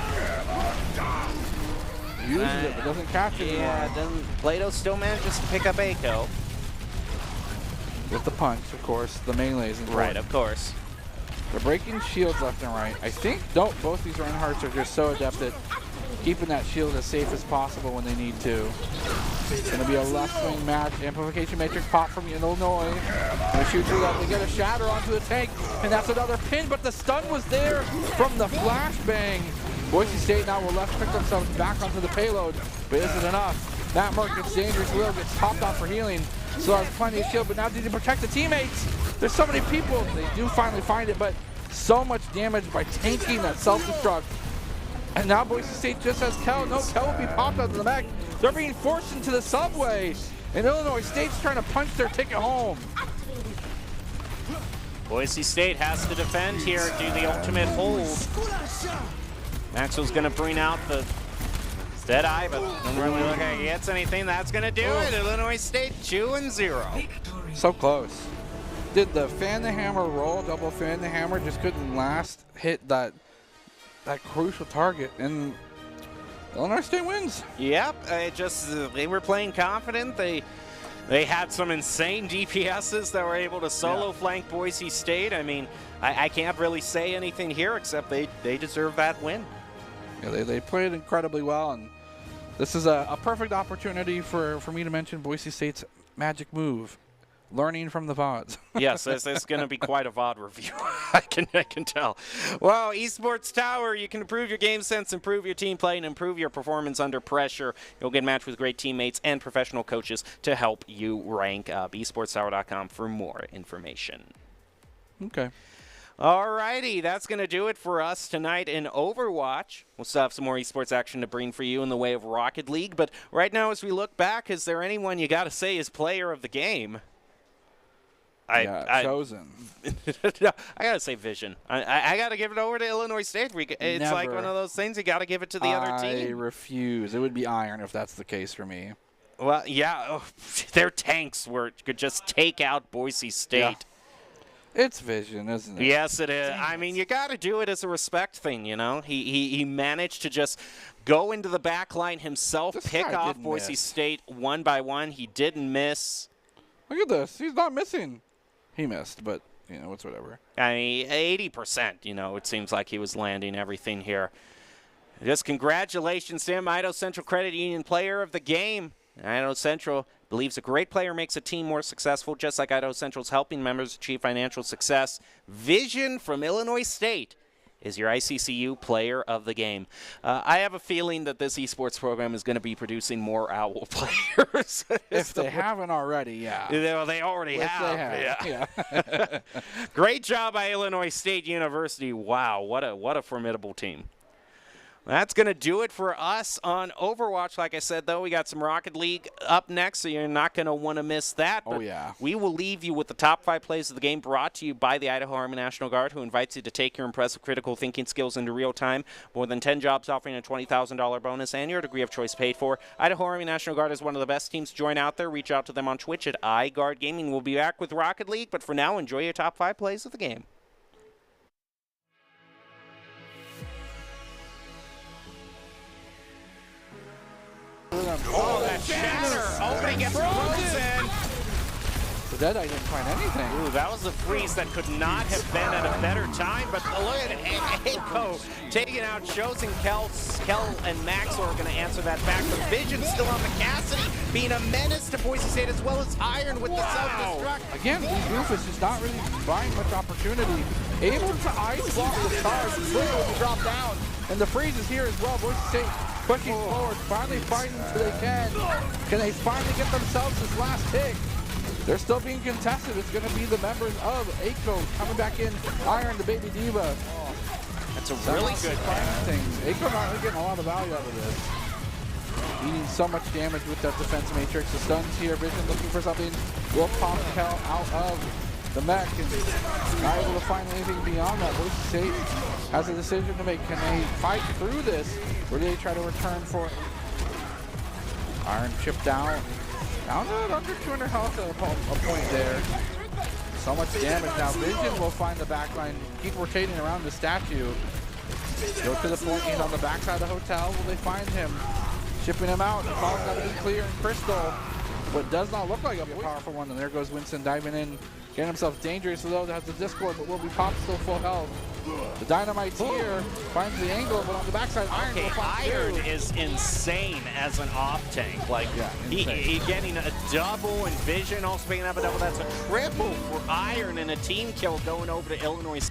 Speaker 2: Uses it, but doesn't catch it anymore.
Speaker 1: Yeah, then Plato still manages to pick up Aiko.
Speaker 2: With the punch, of course, the melee's important.
Speaker 1: Right, of course.
Speaker 2: They're breaking shields left and right. I think both these Reinhardts are just so adept at keeping that shield as safe as possible when they need to. It's going to be a left swing match. Amplification Matrix pop from Illinois. Going to shoot through that. They get a shatter onto the tank, and that's another pin, but the stun was there from the flashbang. Boise State now will left pick themselves back onto the payload, but is it enough? Matt Mark gets dangerous. Will gets popped off for healing. So has plenty of shield, but now did he protect the teammates? There's so many people. They do finally find it, but so much damage by tanking that self-destruct. And now Boise State just has Kel. No, Kel will be popped out of the back. They're being forced into the subway. And Illinois State's trying to punch their ticket home.
Speaker 1: Boise State has to defend here, do the ultimate hold. Maxwell's going to bring out the Deadeye, but doesn't really look like he gets anything. That's going to do it. Illinois State 2-0.
Speaker 2: So close. Did the fan the hammer roll, double fan the hammer, just couldn't hit that crucial target, and Illinois State wins.
Speaker 1: Yep, they were playing confident. They had some insane DPSs that were able to solo flank Boise State. I mean, I can't really say anything here except they deserve that win.
Speaker 2: Yeah, they played incredibly well, and this is a perfect opportunity for me to mention Boise State's magic move. Learning from the VODs.
Speaker 1: Yes, this is going to be quite a VOD review. I can tell. Well, Esports Tower, you can improve your game sense, improve your team play, and improve your performance under pressure. You'll get matched with great teammates and professional coaches to help you rank up. esportstower.com for more information.
Speaker 2: Okay.
Speaker 1: Alrighty, that's going to do it for us tonight in Overwatch. We'll still have some more esports action to bring for you in the way of Rocket League, but right now as we look back, is there anyone you got to say is player of the game?
Speaker 2: Chosen.
Speaker 1: No, I gotta say Vision. I gotta give it over to Illinois State. It's like one of those things you gotta give it to the other team.
Speaker 2: I refuse. It would be Iron if that's the case for me.
Speaker 1: Well, yeah, their tanks could just take out Boise State.
Speaker 2: Yeah. It's Vision, isn't it?
Speaker 1: Yes, it is. I mean, you gotta do it as a respect thing, you know. He managed to just go into the back line himself, pick off Boise State one by one. He didn't miss.
Speaker 2: Look at this. He's not missing. He missed, but, you know, it's whatever.
Speaker 1: I mean, 80%, you know, it seems like he was landing everything here. Just congratulations to him, Idaho Central Credit Union Player of the Game. Idaho Central believes a great player makes a team more successful, just like Idaho Central's helping members achieve financial success. Vision from Illinois State is your ICCU Player of the Game. I have a feeling that this esports program is going to be producing more OWL players.
Speaker 2: If they haven't already, yeah.
Speaker 1: Well, they already have.
Speaker 2: Yeah.
Speaker 1: Great job by Illinois State University. Wow, what a formidable team. That's going to do it for us on Overwatch. Like I said, though, we got some Rocket League up next, so you're not going to want to miss that.
Speaker 2: But
Speaker 1: we will leave you with the top 5 plays of the game brought to you by the Idaho Army National Guard, who invites you to take your impressive critical thinking skills into real time. More than 10 jobs offering a $20,000 bonus and your degree of choice paid for. Idaho Army National Guard is one of the best teams to join out there. Reach out to them on Twitch at iGuard Gaming. We'll be back with Rocket League, but for now, enjoy your top 5 plays of the game. Oh, that shatter! Oh, he gets frozen!
Speaker 2: Dead, I didn't find anything.
Speaker 1: Ooh, that was a freeze that could not have been at a better time, but look at Echo taking out Shows, and Kel and Max are going to answer that back. The Vision still on the Cassidy, being a menace to Boise State, as well as Iron with the self-destruct.
Speaker 2: Again, Doofus is not really buying much opportunity. Able to ice block the stars, and Slinger will be dropped down. And the freeze is here as well. Boise State pushing forward, finally fighting until they can. Can they finally get themselves this last pick? They're still being contested. It's going to be the members of ACO coming back in. Iron, the Baby Diva.
Speaker 1: That's a really good
Speaker 2: things. ACO not really getting a lot of value out of this. Eating so much damage with that defense matrix. The stuns here. Vision looking for something. Will pop Kel out of the mech and not able to find anything beyond that. Boise State has a decision to make. Can they fight through this, or do they try to return for it? Iron chipped down. Down to under 200 health at a point there. So much damage now. Vision will find the backline. Keep rotating around the statue. Go to the point. He's on the backside of the hotel. Will they find him? Shipping him out. The call's got to be clear and crystal. What does not look like a powerful one. And there goes Winston diving in. Getting himself dangerous, though, has the Discord, but will be popped still full health. The Dynamite's here, finds the angle, but on the backside, Iron will find
Speaker 1: Iron is insane as an off tank. Like, he getting a double, and Vision also picking up a double. That's a triple for Iron, and a team kill going over to Illinois.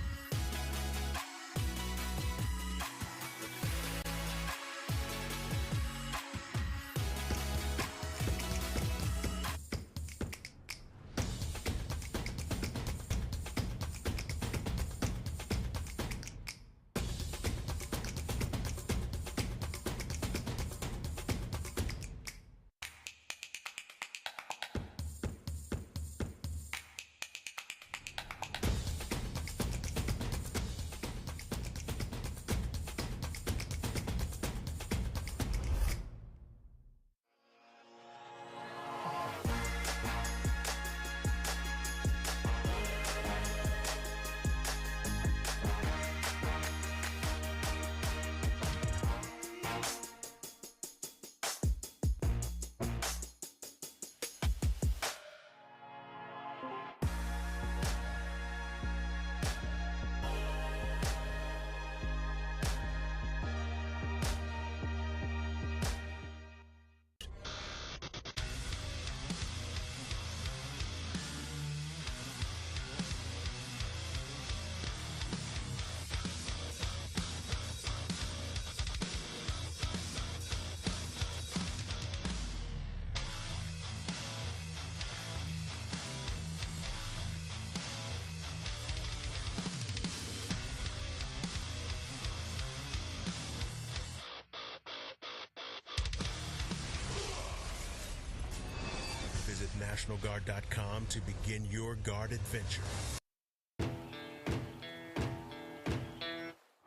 Speaker 4: Visit NationalGuard.com to begin your guard adventure.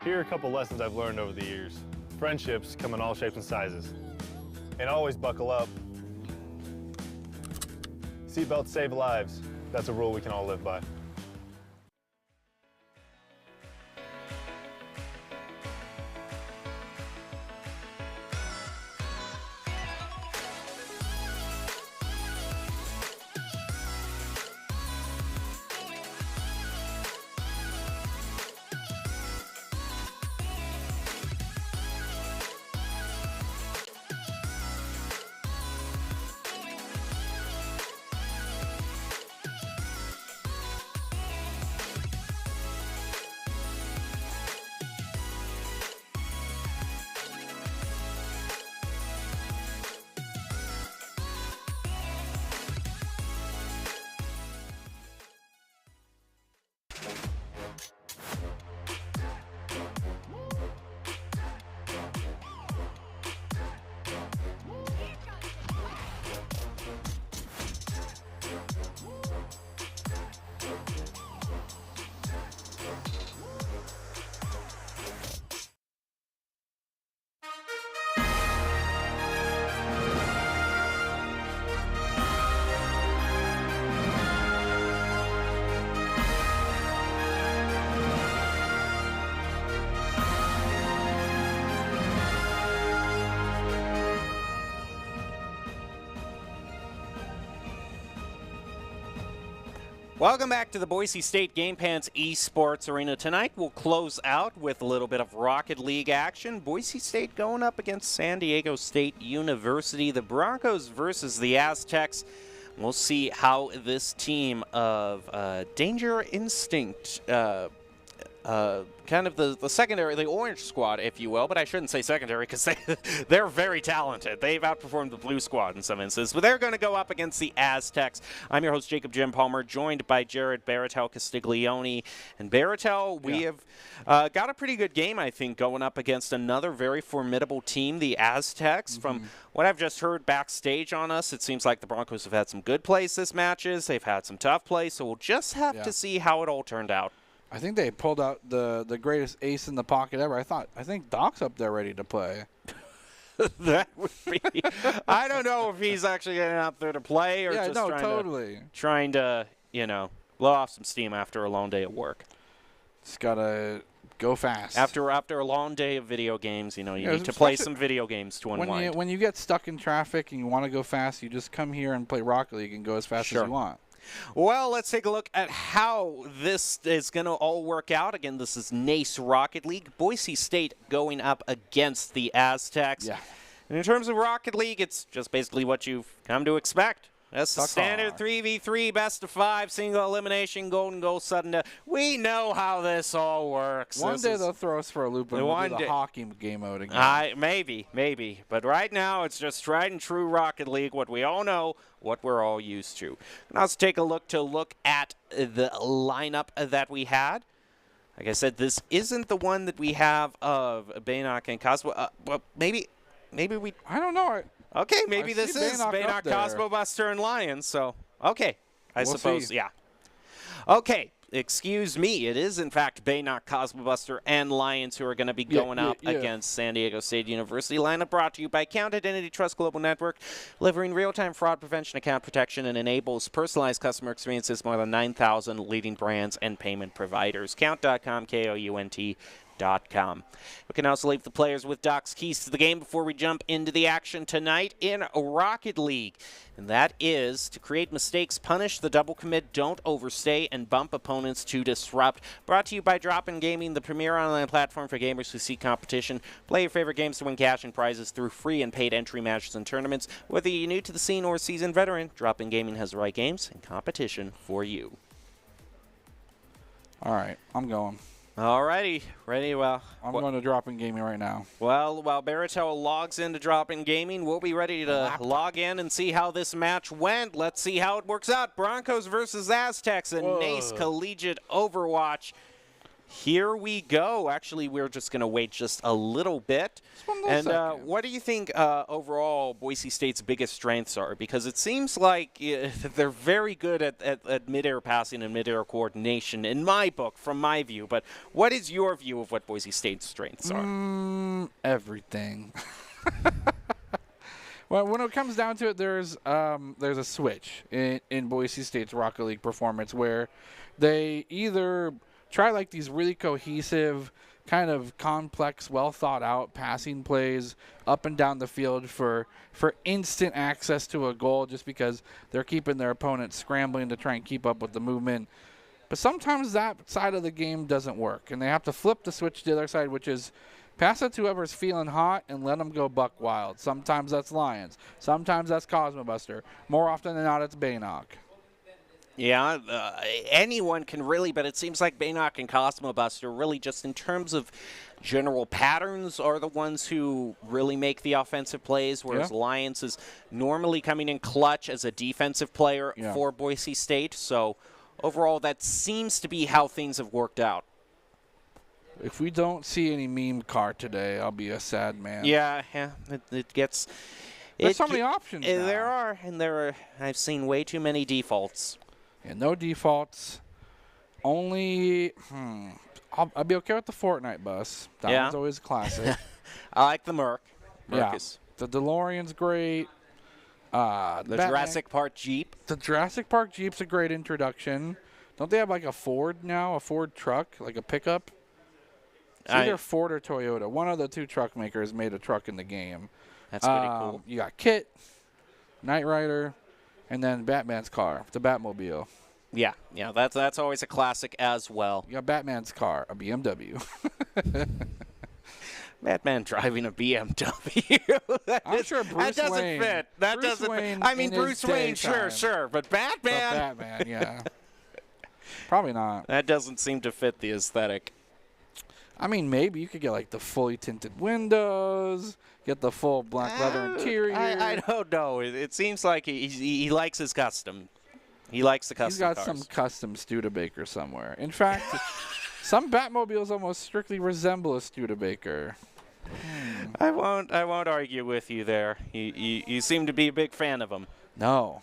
Speaker 3: Here are a couple lessons I've learned over the years. Friendships come in all shapes and sizes. And always buckle up. Seatbelts save lives. That's a rule we can all live by.
Speaker 1: Welcome back to the Boise State Game Pants Esports Arena. Tonight we'll close out with a little bit of Rocket League action. Boise State going up against San Diego State University. The Broncos versus the Aztecs. We'll see how this team of Danger Instinct, kind of the secondary, the orange squad, if you will, but I shouldn't say secondary because they're very talented. They've outperformed the blue squad in some instances, but they're going to go up against the Aztecs. I'm your host, Jacob Jim Palmer, joined by Jared Baratel Castiglione. And Baratel, we have got a pretty good game, I think, going up against another very formidable team, the Aztecs. From what I've just heard backstage on us, it seems like the Broncos have had some good plays this matches. They've had some tough plays, so we'll just have to see how it all turned out.
Speaker 2: I think they pulled out the greatest ace in the pocket ever. I think Doc's up there ready to play.
Speaker 1: That would be. I don't know if he's actually getting out there to play or just trying to, blow off some steam after a long day at work.
Speaker 2: Just gotta go fast.
Speaker 1: After a long day of video games, you need to play some video games to unwind.
Speaker 2: When you get stuck in traffic and you want to go fast, you just come here and play Rocket League and go as fast as you want.
Speaker 1: Well, let's take a look at how this is going to all work out. Again, this is NACE Rocket League. Boise State going up against the Aztecs.
Speaker 2: Yeah.
Speaker 1: And in terms of Rocket League, it's just basically what you've come to expect. That's the standard 3v3, best of 5, single elimination, golden goal, sudden death. We know how this all works.
Speaker 2: One day they'll throw us for a loop and we'll do the hockey game mode again.
Speaker 1: Maybe. But right now, it's just tried and true Rocket League, what we all know, what we're all used to. Now let's take a look at the lineup that we had. Like I said, this isn't the one that we have of Baynock and Cosmo. Well, maybe we...
Speaker 2: I don't know.
Speaker 1: Okay, maybe this is Baynock, Cosmo Buster, and Lions. So, okay. I suppose, yeah. Okay, excuse me. It is, in fact, Baynock, Cosmo Buster, and Lions who are going to be going up against San Diego State University. Lineup brought to you by Count Identity Trust Global Network, delivering real-time fraud prevention, account protection, and enables personalized customer experiences more than 9,000 leading brands and payment providers. Count.com, K-O-U-N-T. We can also leave the players with Doc's keys to the game before we jump into the action tonight in Rocket League. And that is to create mistakes, punish the double commit, don't overstay, and bump opponents to disrupt. Brought to you by Drop-In Gaming, the premier online platform for gamers who seek competition. Play your favorite games to win cash and prizes through free and paid entry matches and tournaments. Whether you're new to the scene or a seasoned veteran, Drop-In Gaming has the right games and competition for you.
Speaker 2: All right, I'm going.
Speaker 1: Alrighty, ready? Well,
Speaker 2: I'm going to Drop-In Gaming right now.
Speaker 1: Well, while Baratel logs into Drop-In Gaming, we'll be ready to log in and see how this match went. Let's see how it works out. Broncos versus Aztecs in NACE Collegiate Overwatch. Here we go. Actually, we're just going to wait just a little bit. And what do you think overall Boise State's biggest strengths are? Because it seems like they're very good at mid-air passing and mid-air coordination, in my book, from my view. But what is your view of what Boise State's strengths are?
Speaker 2: Everything. Well, when it comes down to it, there's a switch in Boise State's Rocket League performance where they either try like these really cohesive, kind of complex, well-thought-out passing plays up and down the field for instant access to a goal just because they're keeping their opponent scrambling to try and keep up with the movement. But sometimes that side of the game doesn't work, and they have to flip the switch to the other side, which is pass it to whoever's feeling hot and let them go buck wild. Sometimes that's Lions. Sometimes that's Cosmo Buster. More often than not, it's Baynock.
Speaker 1: Yeah, anyone can really, but it seems like Baynock and Cosmo Buster really just in terms of general patterns are the ones who really make the offensive plays, whereas Lions is normally coming in clutch as a defensive player for Boise State. So overall, that seems to be how things have worked out.
Speaker 2: If we don't see any meme card today, I'll be a sad man.
Speaker 1: Yeah, it gets...
Speaker 2: There's so many options now.
Speaker 1: There are, and I've seen way too many defaults.
Speaker 2: Yeah, no defaults. Only, I'll be okay with the Fortnite bus. That one's always a classic.
Speaker 1: I like the Merc.
Speaker 2: The DeLorean's great.
Speaker 1: The Jurassic Park Jeep.
Speaker 2: The Jurassic Park Jeep's a great introduction. Don't they have like a Ford now, a Ford truck, like a pickup? It's either Ford or Toyota. One of the two truck makers made a truck in the game.
Speaker 1: That's pretty cool.
Speaker 2: You got Kit, Knight Rider, and then Batman's car, the Batmobile.
Speaker 1: Yeah, that's always a classic as well.
Speaker 2: You got Batman's car, a BMW.
Speaker 1: Batman driving a BMW.
Speaker 2: I'm sure Bruce
Speaker 1: that doesn't
Speaker 2: Wayne,
Speaker 1: fit. That
Speaker 2: Bruce
Speaker 1: doesn't
Speaker 2: Wayne
Speaker 1: fit. I mean,
Speaker 2: in his
Speaker 1: Bruce Wayne,
Speaker 2: daytime.
Speaker 1: sure, but Batman.
Speaker 2: But Batman, yeah. Probably not.
Speaker 1: That doesn't seem to fit the aesthetic.
Speaker 2: I mean, maybe you could get like the fully tinted windows, get the full black leather interior.
Speaker 1: I don't know. It seems like he likes his custom. He likes the custom
Speaker 2: He's got
Speaker 1: cars.
Speaker 2: some custom Studebaker somewhere. In fact, some Batmobiles almost strictly resemble a Studebaker.
Speaker 1: I won't argue with you there. You seem to be a big fan of them.
Speaker 2: No.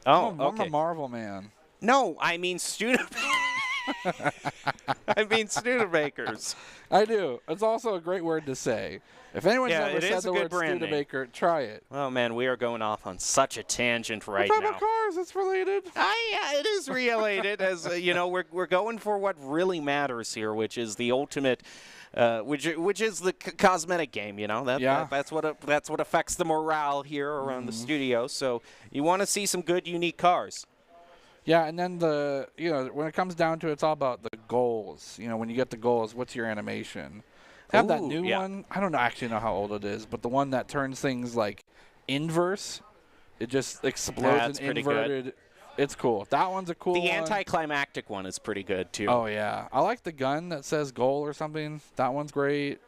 Speaker 1: Oh,
Speaker 2: I'm
Speaker 1: okay.
Speaker 2: a Marvel man.
Speaker 1: No, I mean Studebaker. I mean Studebakers.
Speaker 2: I do. It's also a great word to say. If anyone's ever said the word Studebaker, try it.
Speaker 1: Oh, man, we are going off on such a tangent right
Speaker 2: We're talking
Speaker 1: now.
Speaker 2: about cars. It's related.
Speaker 1: Yeah, it is related. As we're going for what really matters here, which is the ultimate, which is the cosmetic game. That's what affects the morale here around the studio. So you want to see some good, unique cars.
Speaker 2: Yeah, and then when it comes down to it, it's all about the goals. When you get the goals, what's your animation? They have that new one. I don't actually know how old it is, but the one that turns things like inverse. It just explodes in inverted. Good. It's cool. That one's a cool one.
Speaker 1: The anticlimactic one is pretty good, too.
Speaker 2: Oh, yeah. I like the gun that says goal or something. That one's great.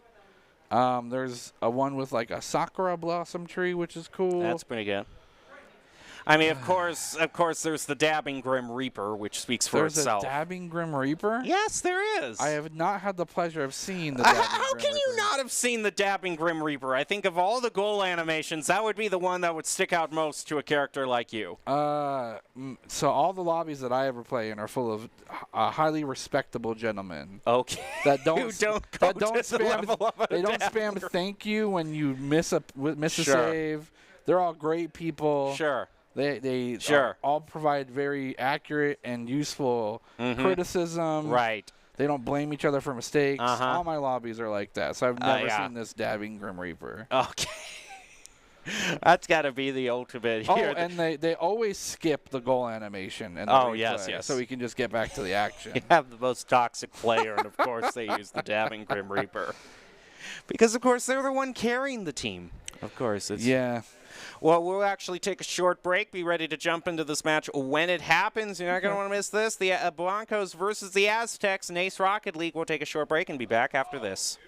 Speaker 2: There's a one with like a sakura blossom tree, which is cool.
Speaker 1: That's pretty good. I mean, of course, there's the Dabbing Grim Reaper, which speaks for itself.
Speaker 2: There's a Dabbing Grim Reaper?
Speaker 1: Yes, there is.
Speaker 2: I have not had the pleasure of seeing the Dabbing Grim Reaper.
Speaker 1: How can you not have seen the Dabbing Grim Reaper? I think of all the goal animations, that would be the one that would stick out most to a character like you.
Speaker 2: So all the lobbies that I ever play in are full of highly respectable gentlemen.
Speaker 1: Okay.
Speaker 2: That don't
Speaker 1: spam.
Speaker 2: They don't spam thank you when you miss a save. They're all great people.
Speaker 1: Sure.
Speaker 2: They all provide very accurate and useful criticism.
Speaker 1: Right.
Speaker 2: They don't blame each other for mistakes.
Speaker 1: Uh-huh.
Speaker 2: All my lobbies are like that. So I've never seen this Dabbing Grim Reaper.
Speaker 1: Okay. That's got to be the ultimate here.
Speaker 2: Oh, and they always skip the goal animation. And
Speaker 1: yes.
Speaker 2: So we can just get back to the action.
Speaker 1: You have the most toxic player, and of course they use the Dabbing Grim Reaper. Because, of course, they're the one carrying the team. Of course.
Speaker 2: Yeah.
Speaker 1: Well, we'll actually take a short break. Be ready to jump into this match when it happens. You're not going to want to miss this. The Blancos versus the Aztecs, NACE Rocket League. We'll take a short break and be back after this.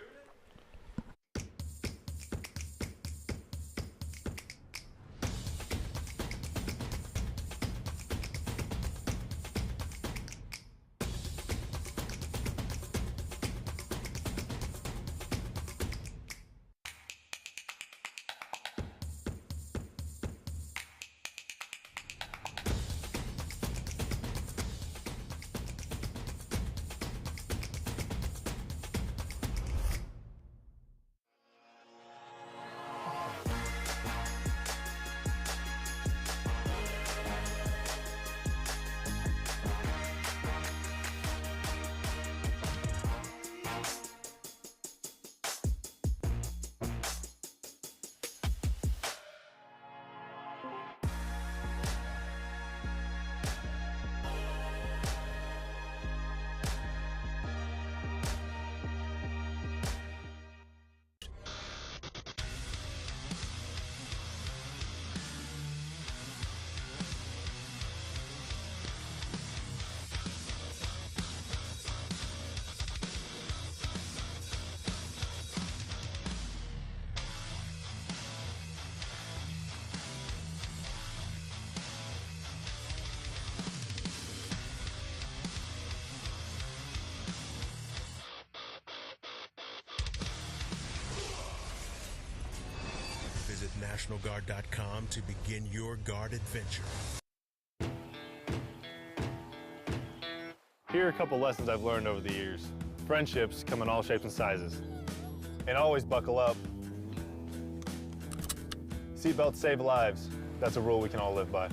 Speaker 4: Visit NationalGuard.com to begin your guard adventure.
Speaker 3: Here are a couple lessons I've learned over the years. Friendships come in all shapes and sizes. And always buckle up. Seatbelts save lives. That's a rule we can all live by.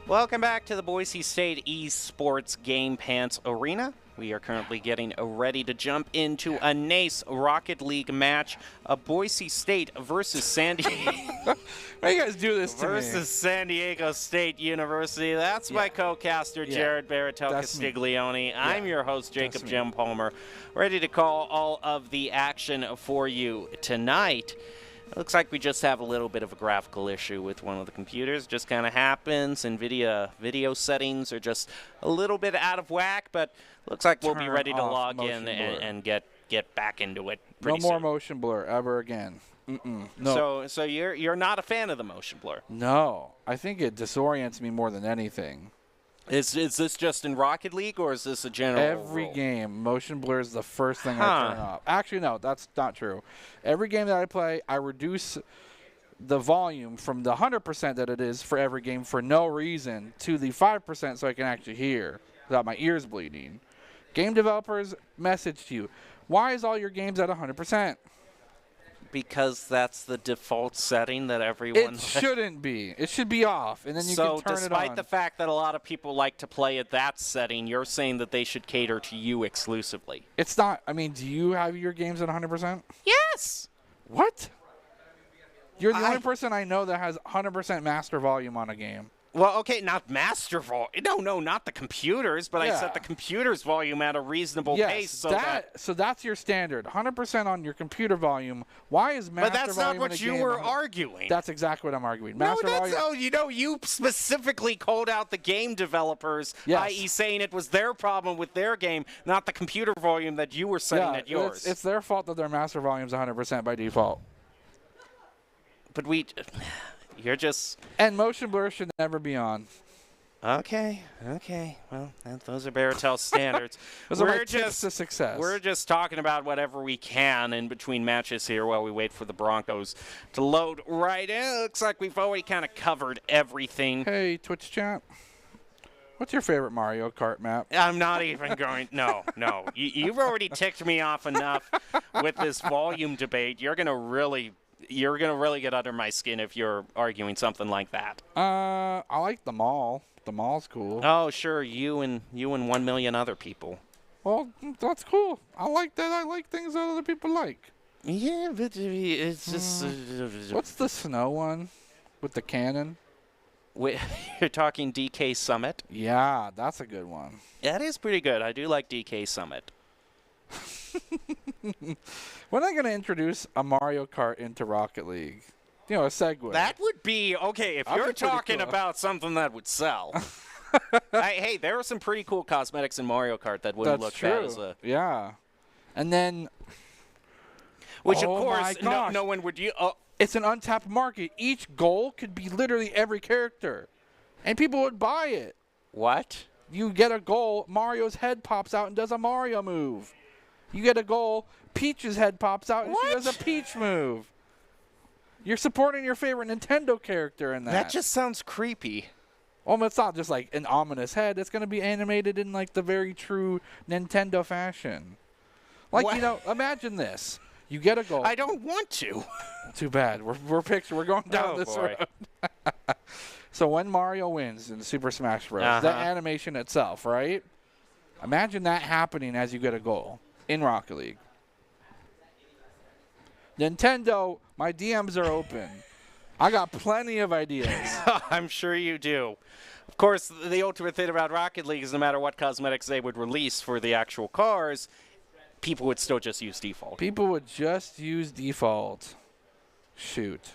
Speaker 1: Welcome back to the Boise State Esports Game Pants Arena. We are currently getting ready to jump into a NACE Rocket League match, a Boise State versus San Diego.
Speaker 2: Why you guys do this to me?
Speaker 1: Versus San Diego State University. That's my co-caster, Jared Baratel Castiglione. I'm your host, Jacob Jim Palmer, ready to call all of the action for you tonight. It looks like we just have a little bit of a graphical issue with one of the computers. Just kind of happens. NVIDIA video settings are just a little bit out of whack, but looks like we'll be ready to log in and get back into it pretty soon.
Speaker 2: No more motion blur ever again. No.
Speaker 1: So you're not a fan of the motion blur?
Speaker 2: No. I think it disorients me more than anything.
Speaker 1: Is this just in Rocket League, or is this a general
Speaker 2: Every
Speaker 1: rule?
Speaker 2: game, motion blur is the first thing I turn off. Actually, no, that's not true. Every game that I play, I reduce the volume from the 100% that it is for every game for no reason to the 5% so I can actually hear without my ears bleeding. Game developers message to you, why is all your games at 100%?
Speaker 1: Because that's the default setting that everyone
Speaker 2: It shouldn't be. It should be off, and then you can turn it on. So
Speaker 1: despite the fact that a lot of people like to play at that setting, you're saying that they should cater to you exclusively.
Speaker 2: It's not. I mean, do you have your games at 100%?
Speaker 1: Yes!
Speaker 2: What? You're the only person I know that has 100% master volume on a game.
Speaker 1: Well, okay, not master volume. No, not the computers, but I set the computer's volume at a reasonable pace. So
Speaker 2: that's your standard, 100% on your computer volume. Why is master volume?
Speaker 1: But that's not what you were arguing.
Speaker 2: That's exactly what I'm arguing.
Speaker 1: Master volume. You specifically called out the game developers, i.e. saying it was their problem with their game, not the computer volume that you were setting at yours.
Speaker 2: It's their fault that their master volume is 100% by default.
Speaker 1: But you're just...
Speaker 2: And motion blur should never be on.
Speaker 1: Okay. Well, those are Baratel's standards.
Speaker 2: Those are my tips to success.
Speaker 1: We're just talking about whatever we can in between matches here while we wait for the Broncos to load right in. It looks like we've already kind of covered everything.
Speaker 2: Hey, Twitch chat. What's your favorite Mario Kart map?
Speaker 1: I'm not even going... No. You've already ticked me off enough with this volume debate. You're going to really get under my skin if you're arguing something like that.
Speaker 2: I like the mall. The mall's cool.
Speaker 1: Oh, sure. You and 1 million other people.
Speaker 2: Well, that's cool. I like that. I like things that other people like.
Speaker 1: Yeah, but it's just...
Speaker 2: What's the snow one with the cannon?
Speaker 1: Wait, you're talking DK Summit?
Speaker 2: Yeah, that's a good one.
Speaker 1: That is pretty good. I do like DK Summit.
Speaker 2: When are they going to introduce a Mario Kart into Rocket League? You know, a segue.
Speaker 1: That would be, okay, if you're talking about something that would sell. Hey, there are some pretty cool cosmetics in Mario Kart that wouldn't look bad as a...
Speaker 2: Yeah. And then...
Speaker 1: Which, of course, no one would use...
Speaker 2: It's an untapped market. Each goal could be literally every character. And people would buy it.
Speaker 1: What?
Speaker 2: You get a goal, Mario's head pops out and does a Mario move. You get a goal, Peach's head pops out and she does a Peach move. You're supporting your favorite Nintendo character in that.
Speaker 1: That just sounds creepy.
Speaker 2: Well, it's not just like an ominous head. It's going to be animated in like the very true Nintendo fashion. Like, imagine this. You get a goal.
Speaker 1: I don't want to.
Speaker 2: Too bad. We're going down this road. So when Mario wins in Super Smash Bros., the animation itself, right? Imagine that happening as you get a goal in Rocket League. Nintendo, my DMs are open. I got plenty of ideas.
Speaker 1: I'm sure you do. Of course, the ultimate thing about Rocket League is no matter what cosmetics they would release for the actual cars, people would still just use default.
Speaker 2: People would just use default. Shoot.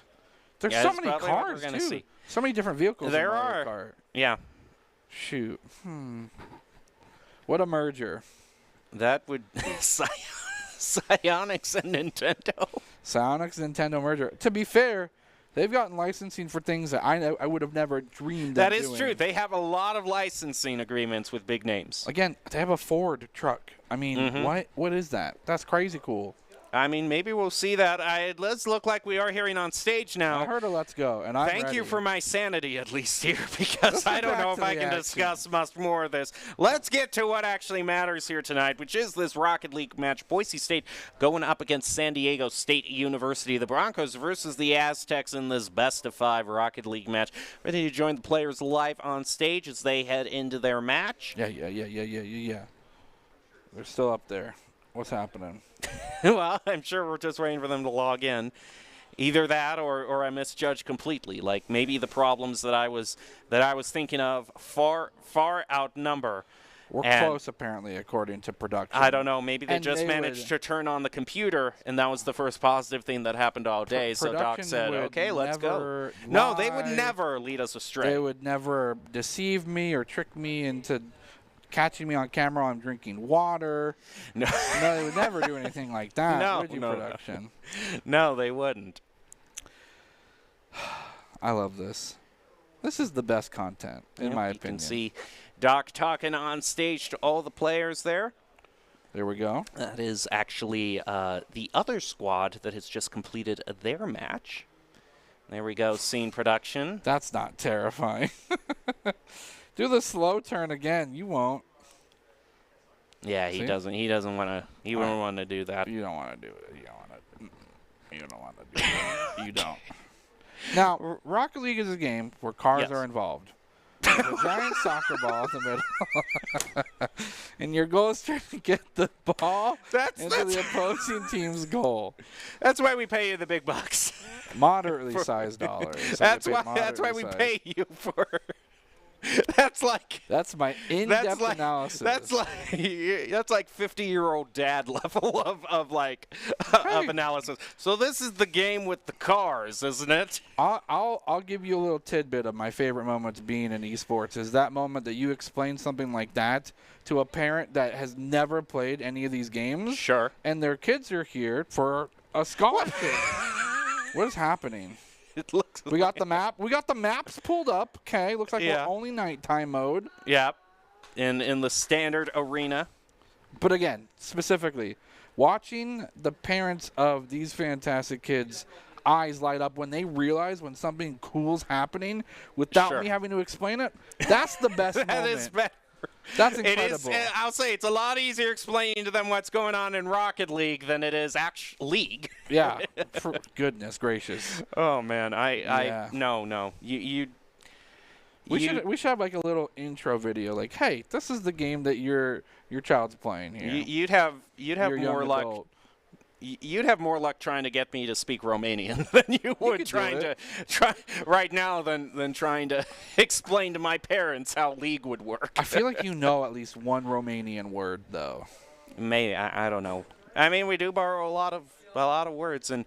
Speaker 2: There's so many cars, too. See. So many different vehicles in Mario Kart.
Speaker 1: Yeah.
Speaker 2: Shoot. What a merger.
Speaker 1: That would... Psyonix and Nintendo.
Speaker 2: Psyonix and Nintendo merger. To be fair, they've gotten licensing for things that I would have never dreamed of doing.
Speaker 1: That is true. They have a lot of licensing agreements with big names.
Speaker 2: Again, they have a Ford truck. I mean, what is that? That's crazy cool.
Speaker 1: I mean, maybe we'll see that. It does look like we are hearing on stage now.
Speaker 2: I heard a let's go, and I'm
Speaker 1: Thank
Speaker 2: ready.
Speaker 1: you for my sanity, at least here, because I don't know if I can discuss much more of this. Let's get to what actually matters here tonight, which is this Rocket League match. Boise State going up against San Diego State University. The Broncos versus the Aztecs in this best-of-5 Rocket League match. Ready to join the players live on stage as they head into their match?
Speaker 2: Yeah. They're still up there. What's happening?
Speaker 1: Well, I'm sure we're just waiting for them to log in. Either that or I misjudged completely. Like maybe the problems that I was thinking of far outnumber.
Speaker 2: We're close, apparently, according to production.
Speaker 1: I don't know. Maybe they just managed to turn on the computer, and that was the first positive thing that happened all day. So Doc said, okay, let's go. No, they would never lead us astray.
Speaker 2: They would never deceive me or trick me into catching me on camera while I'm drinking water. No, they would never do anything like that. Would you, production?
Speaker 1: No, they wouldn't.
Speaker 2: I love this. This is the best content, in my opinion.
Speaker 1: You can see Doc talking on stage to all the players there.
Speaker 2: There we go.
Speaker 1: That is actually the other squad that has just completed their match. There we go, scene production.
Speaker 2: That's not terrifying. Do the slow turn again. You won't.
Speaker 1: Yeah, he doesn't. He doesn't want to. He won't want to do that.
Speaker 2: You don't want to do it. You don't want to do it. You don't. Now, Rocket League is a game where cars are involved. There's a giant soccer ball in the middle, and your goal is trying to get the ball into the opposing team's goal.
Speaker 1: That's why we pay you the big bucks.
Speaker 2: Moderately sized dollars.
Speaker 1: That's why we pay you for. That's my in-depth analysis. That's like 50-year-old dad level of analysis. So this is the game with the cars, isn't it?
Speaker 2: I'll give you a little tidbit of my favorite moments being in esports. Is that moment that you explain something like that to a parent that has never played any of these games.
Speaker 1: Sure.
Speaker 2: And their kids are here for a scholarship. What is happening?
Speaker 1: It looks
Speaker 2: we got the map. We got the maps pulled up. Okay, looks like we're only nighttime mode.
Speaker 1: Yep, in the standard arena.
Speaker 2: But again, specifically, watching the parents of these fantastic kids' eyes light up when they realize when something cool's happening without me having to explain it, that's the best moment.
Speaker 1: That is better.
Speaker 2: That's incredible.
Speaker 1: I'll say it's a lot easier explaining to them what's going on in Rocket League than it is League.
Speaker 2: Yeah. For goodness gracious.
Speaker 1: Oh man, no. We
Speaker 2: should have like a little intro video, like, hey, this is the game that your child's playing here.
Speaker 1: You'd have more luck. You'd have more luck trying to get me to speak Romanian than you would try right now than trying to explain to my parents how League would work.
Speaker 2: I feel like you know at least one Romanian word though.
Speaker 1: Maybe I don't know. I mean, we do borrow a lot of words, and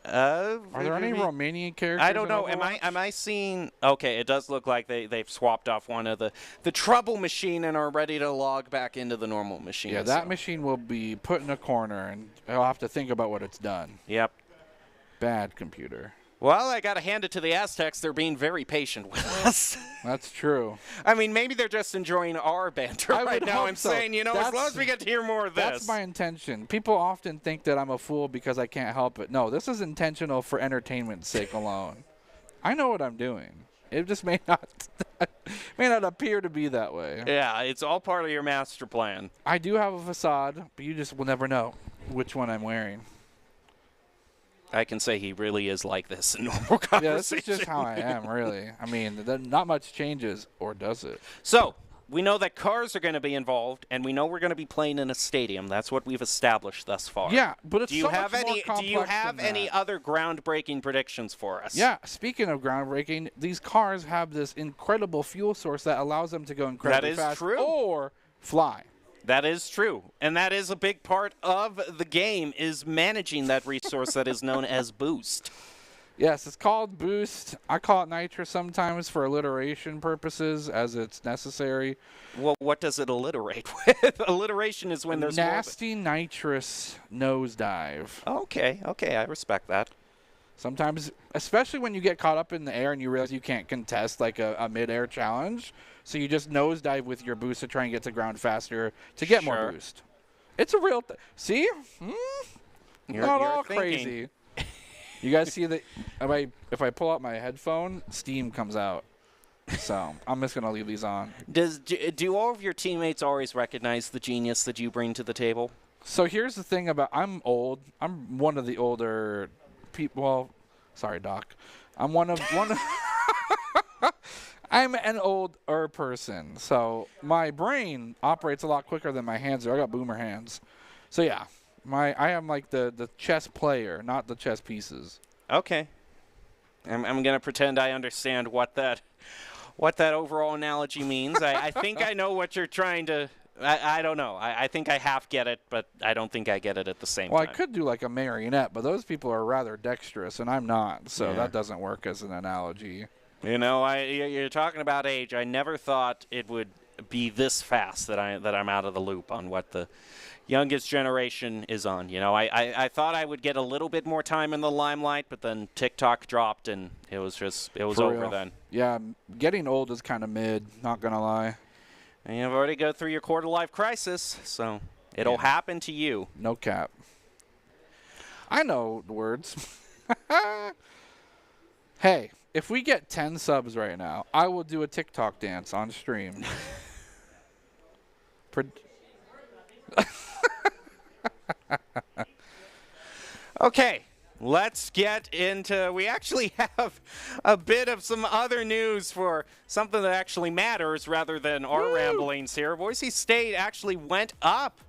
Speaker 2: are there any Romanian characters?
Speaker 1: I don't know. Am I seeing? Okay, it does look like they've swapped off one of the trouble machine and are ready to log back into the normal machine.
Speaker 2: Yeah, that machine will be put in a corner, and I'll have to think about what it's done.
Speaker 1: Yep.
Speaker 2: Bad computer.
Speaker 1: Well, I got to hand it to the Aztecs. They're being very patient with us.
Speaker 2: That's true.
Speaker 1: I mean, maybe they're just enjoying our banter right now. I'm saying, as long as we get to hear more of this.
Speaker 2: That's my intention. People often think that I'm a fool because I can't help it. No, this is intentional for entertainment's sake alone. I know what I'm doing. It just may not appear to be that way.
Speaker 1: Yeah, it's all part of your master plan.
Speaker 2: I do have a facade, but you just will never know which one I'm wearing.
Speaker 1: I can say he really is like this in normal conversation.
Speaker 2: Yeah, this is just how I am, really. I mean, not much changes, or does it?
Speaker 1: So, we know that cars are going to be involved, and we know we're going to be playing in a stadium. That's what we've established thus far.
Speaker 2: Yeah, but it's so much more complex.
Speaker 1: Do you have any other groundbreaking predictions for us?
Speaker 2: Yeah, speaking of groundbreaking, these cars have this incredible fuel source that allows them to go incredibly fast.
Speaker 1: That is true.
Speaker 2: Or fly.
Speaker 1: That is true. And that is a big part of the game, is managing that resource that is known as boost.
Speaker 2: Yes, it's called boost. I call it nitro sometimes for alliteration purposes, as it's necessary.
Speaker 1: Well, what does it alliterate with? Alliteration is when there's
Speaker 2: nasty nitrous nosedive.
Speaker 1: Okay, I respect that.
Speaker 2: Sometimes, especially when you get caught up in the air and you realize you can't contest like a mid-air challenge, so you just nosedive with your boost to try and get to ground faster to get more boost. It's a real thing. See? Not all crazy. You guys see that? If I pull out my headphone, steam comes out. So I'm just going to leave these on.
Speaker 1: Do all of your teammates always recognize the genius that you bring to the table?
Speaker 2: So here's the thing about I'm old. I'm one of the older people. Well, sorry, Doc. I'm I'm an older person. So my brain operates a lot quicker than my hands do. I got boomer hands. So yeah, I am like the chess player, not the chess pieces.
Speaker 1: Okay. I'm going to pretend I understand what that overall analogy means. I think I know what you're trying to. I don't know. I think I half get it, but I don't think I get it at the same time.
Speaker 2: Well, I could do like a marionette, but those people are rather dexterous, and I'm not, so that doesn't work as an analogy.
Speaker 1: You know, you're talking about age. I never thought it would be this fast that I'm out of the loop on what the youngest generation is on. You know, I thought I would get a little bit more time in the limelight, but then TikTok dropped, and it was over then.
Speaker 2: Yeah, getting old is kind of mid, not going to lie.
Speaker 1: And you've already go through your quarter-life crisis, so it'll happen to you.
Speaker 2: No cap. I know the words. Hey, if we get 10 subs right now, I will do a TikTok dance on stream.
Speaker 1: Okay, let's get into. We actually have a bit of some other news for something that actually matters rather than our ramblings here. Boise State actually went up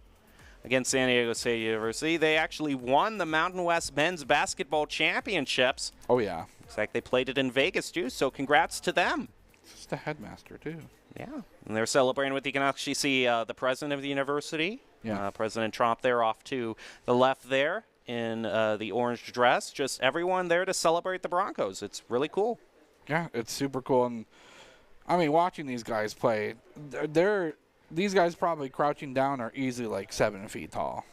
Speaker 1: against San Diego State University. They actually won the Mountain West Men's Basketball Championships.
Speaker 2: Oh, yeah.
Speaker 1: Looks like they played it in Vegas, too, so congrats to them.
Speaker 2: Just the headmaster, too.
Speaker 1: Yeah, and they're celebrating with. You can actually see the president of the university, President Trump, there off to the left there in the orange dress. Just everyone there to celebrate the Broncos. It's really cool.
Speaker 2: Yeah, it's super cool. And, I mean, watching these guys play, these guys probably crouching down are easily like 7 feet tall.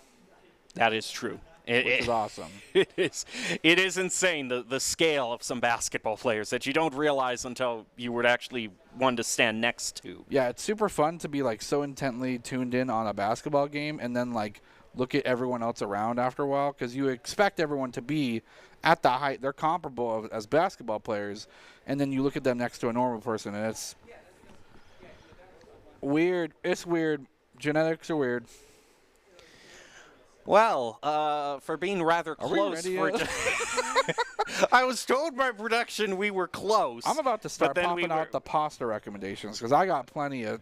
Speaker 1: That is true.
Speaker 2: Which is awesome.
Speaker 1: It is insane, the scale of some basketball players that you don't realize until you would actually want to stand next to.
Speaker 2: Yeah, it's super fun to be like so intently tuned in on a basketball game and then like look at everyone else around after a while, because you expect everyone to be at the height. They're comparable as basketball players, and then you look at them next to a normal person, and it's weird. It's weird. Genetics are weird.
Speaker 1: Well, for being rather close. I was told by production we were close.
Speaker 2: I'm about to start popping out the pasta recommendations because I got plenty of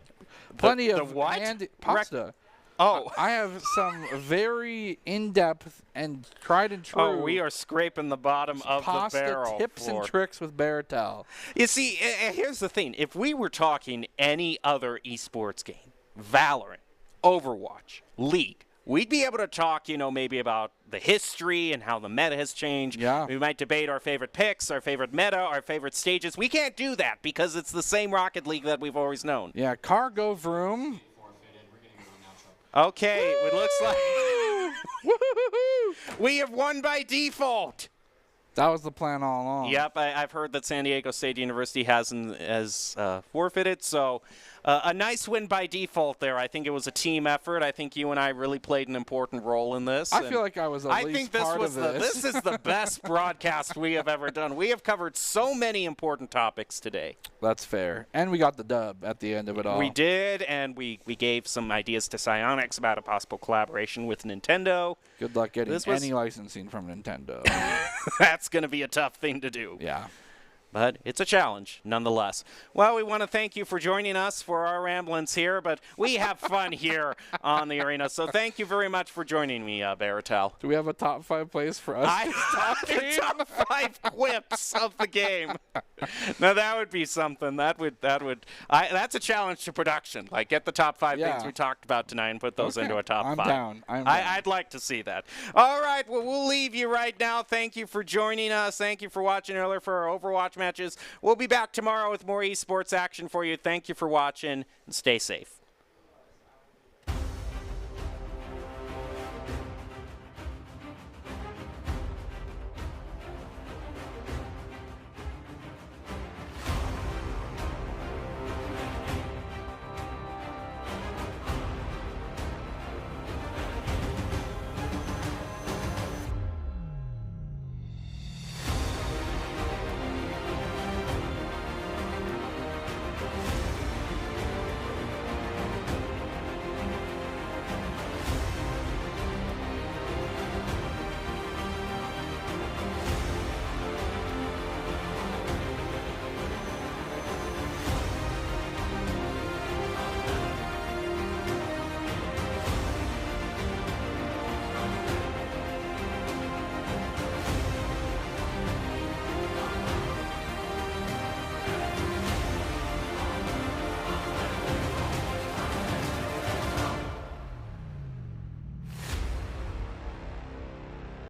Speaker 2: what? Pasta.
Speaker 1: Oh,
Speaker 2: I have some very in-depth and tried and true.
Speaker 1: Oh, we are scraping the bottom of the barrel.
Speaker 2: Pasta tips and tricks with Baratel.
Speaker 1: You see, here's the thing: if we were talking any other esports game, Valorant, Overwatch, League, we'd be able to talk, maybe about the history and how the meta has changed.
Speaker 2: Yeah.
Speaker 1: We might debate our favorite picks, our favorite meta, our favorite stages. We can't do that because it's the same Rocket League that we've always known.
Speaker 2: Yeah, Cargo Vroom.
Speaker 1: Okay, it looks like we have won by default.
Speaker 2: That was the plan all along.
Speaker 1: Yep, I've heard that San Diego State University has forfeited, so a nice win by default there. I think it was a team effort. I think you and I really played an important role in this.
Speaker 2: I feel like I was at least part of this.
Speaker 1: This is the best broadcast we have ever done. We have covered so many important topics today.
Speaker 2: That's fair. And we got the dub at the end of it all.
Speaker 1: We did, and we gave some ideas to Psyonix about a possible collaboration with Nintendo.
Speaker 2: Good luck getting any licensing from Nintendo.
Speaker 1: That's going to be a tough thing to do.
Speaker 2: Yeah.
Speaker 1: But it's a challenge, nonetheless. Well, we want to thank you for joining us for our ramblings here, but we have fun here on the arena. So thank you very much for joining me, Baratel.
Speaker 2: Do we have a top 5 place for us?
Speaker 1: The top 5 quips of the game. Now that would be something. That's a challenge to production. Like, get the top 5 things we talked about tonight and put those into a top 5.
Speaker 2: I'm down.
Speaker 1: I'd like to see that. All right, well, we'll leave you right now. Thank you for joining us. Thank you for watching earlier for our Overwatch matches. We'll be back tomorrow with more esports action for you. Thank you for watching, and stay safe.